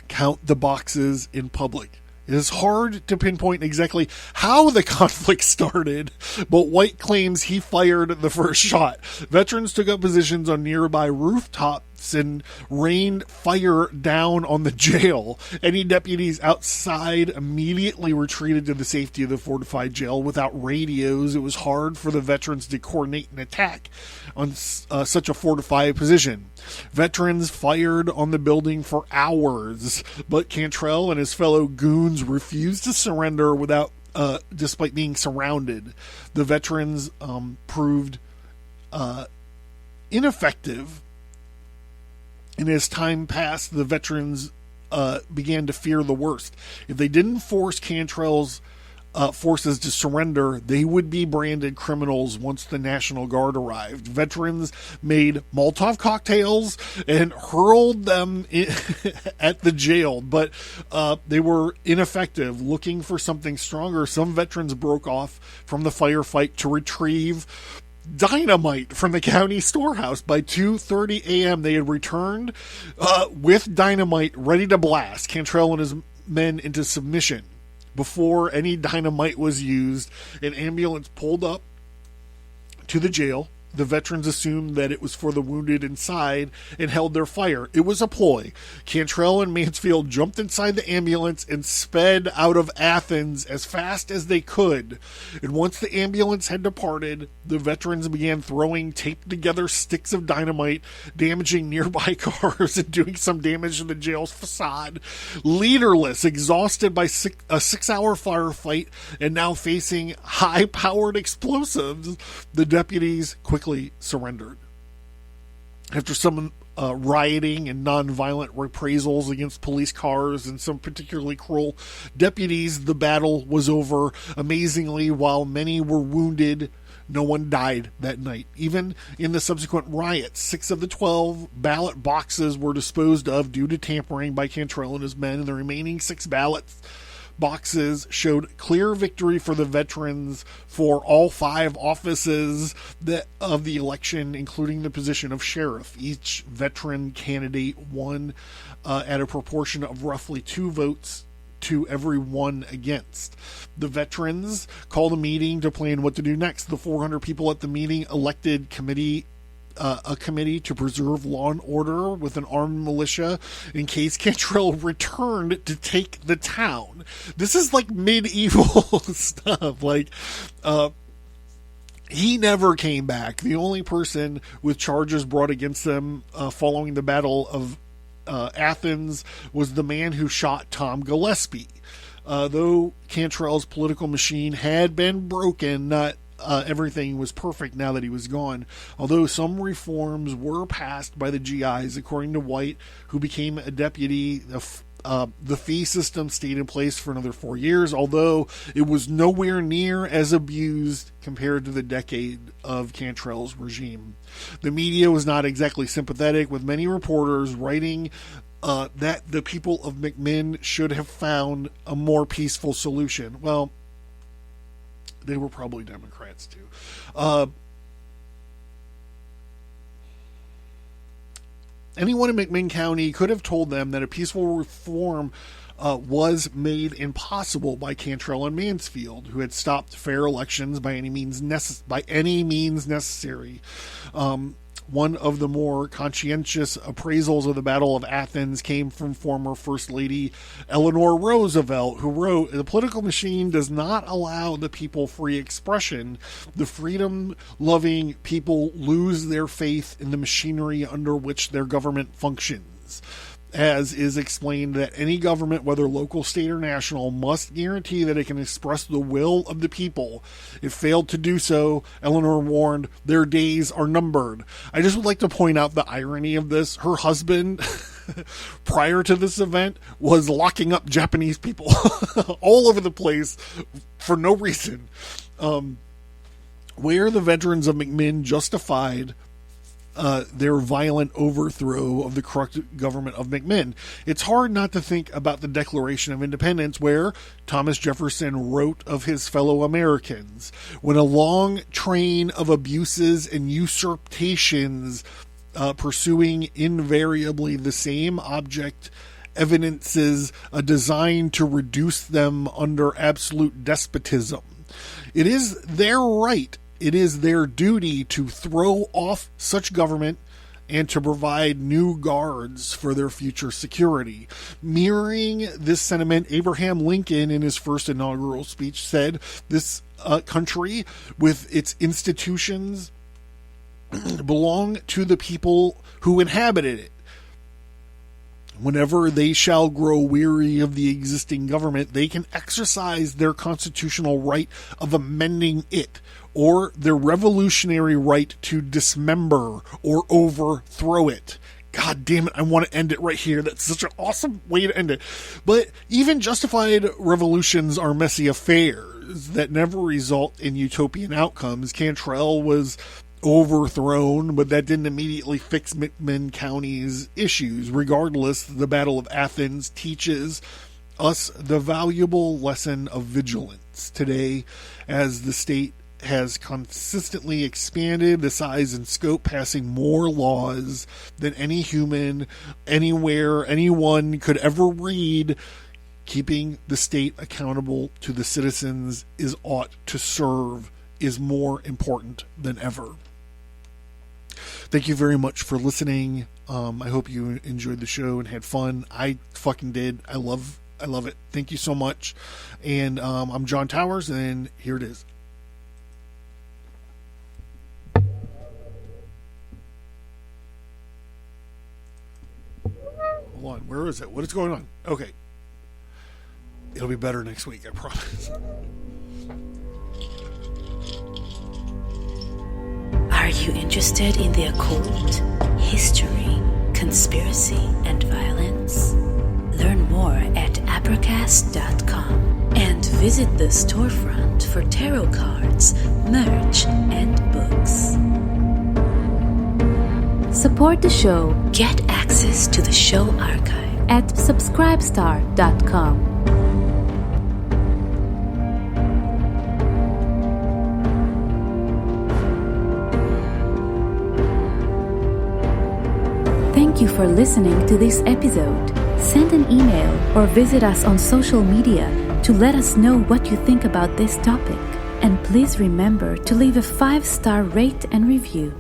count the boxes in public. It is hard to pinpoint exactly how the conflict started, but White claims he fired the first shot. Veterans took up positions on nearby rooftops and rained fire down on the jail. Any deputies outside immediately retreated to the safety of the fortified jail. Without radios, it was hard for the veterans to coordinate an attack on such a fortified position. Veterans fired on the building for hours, but Cantrell and his fellow goons refused to surrender despite being surrounded. The veterans proved ineffective, and as time passed, the veterans began to fear the worst. If they didn't force Cantrell's forces to surrender, they would be branded criminals once the National Guard arrived. Veterans made Molotov cocktails and hurled them at the jail, but they were ineffective. Looking for something stronger, some veterans broke off from the firefight to retrieve dynamite from the county storehouse. By 2:30 a.m. they had returned with dynamite ready to blast Cantrell and his men into submission. Before any dynamite was used, an ambulance pulled up to the jail. The veterans assumed that it was for the wounded inside and held their fire. It was a ploy. Cantrell and Mansfield jumped inside the ambulance and sped out of Athens as fast as they could. And once the ambulance had departed, the veterans began throwing taped together sticks of dynamite, damaging nearby cars and doing some damage to the jail's facade. Leaderless, exhausted by a 6-hour firefight, and now facing high-powered explosives, the deputies quickly surrendered. After some rioting and nonviolent reprisals against police cars and some particularly cruel deputies, the battle was over. Amazingly, while many were wounded, no one died that night. Even in the subsequent riots, 6 of the 12 ballot boxes were disposed of due to tampering by Cantrell and his men, and the remaining 6 ballots boxes showed clear victory for the veterans for all 5 offices of the election, including the position of sheriff. Each veteran candidate won at a proportion of roughly 2 votes to every 1 against. The veterans called a meeting to plan what to do next. The 400 people at the meeting elected committee a committee to preserve law and order with an armed militia in case Cantrell returned to take the town. This is like medieval stuff. Like, he never came back. The only person with charges brought against them following the Battle of Athens was the man who shot Tom Gillespie. Though Cantrell's political machine had been broken, not everything was perfect now that he was gone. Although some reforms were passed by the GIs, according to White, who became a deputy, the fee system stayed in place for another 4 years, although it was nowhere near as abused compared to the decade of Cantrell's regime. The media was not exactly sympathetic, with many reporters writing that the people of McMinn should have found a more peaceful solution. Well, they were probably Democrats too. Anyone in McMinn County could have told them that a peaceful reform was made impossible by Cantrell and Mansfield, who had stopped fair elections by any means necessary. One of the more conscientious appraisals of the Battle of Athens came from former First Lady Eleanor Roosevelt, who wrote, "The political machine does not allow the people free expression. The freedom-loving people lose their faith in the machinery under which their government functions. As is explained that any government, whether local, state, or national, must guarantee that it can express the will of the people. If failed to do so, Eleanor warned, their days are numbered." I just would like to point out the irony of this. Her husband, prior to this event, was locking up Japanese people all over the place for no reason. Where the veterans of McMinn justified their violent overthrow of the corrupt government of McMinn, it's hard not to think about the Declaration of Independence, where Thomas Jefferson wrote of his fellow Americans, "When a long train of abuses and usurpations pursuing invariably the same object evidences a design to reduce them under absolute despotism, it is their right, it is their duty to throw off such government and to provide new guards for their future security." Mirroring this sentiment, Abraham Lincoln, in his first inaugural speech, said, "This country, with its institutions, belong to the people who inhabited it. Whenever they shall grow weary of the existing government, they can exercise their constitutional right of amending it, or their revolutionary right to dismember or overthrow it." God damn it, I want to end it right here. That's such an awesome way to end it. But even justified revolutions are messy affairs that never result in utopian outcomes. Cantrell was overthrown, but that didn't immediately fix McMinn County's issues. Regardless, the Battle of Athens teaches us the valuable lesson of vigilance. Today, as the state has consistently expanded the size and scope, passing more laws than any human, anywhere, anyone could ever read, keeping the state accountable to the citizens is ought to serve is more important than ever. Thank you very much for listening. I hope you enjoyed the show and had fun. I fucking did. I love it. Thank you so much. And I'm John Towers, and here it is. Hold on. Where is it? What is going on? Okay. It'll be better next week, I promise. Are you interested in the occult, history, conspiracy, and violence? Learn more at Abracast.com and visit the storefront for tarot cards, merch, and books. Support the show. Get access to the show archive at subscribestar.com. Thank you for listening to this episode. Send an email or visit us on social media to let us know what you think about this topic. And please remember to leave a 5-star rate and review.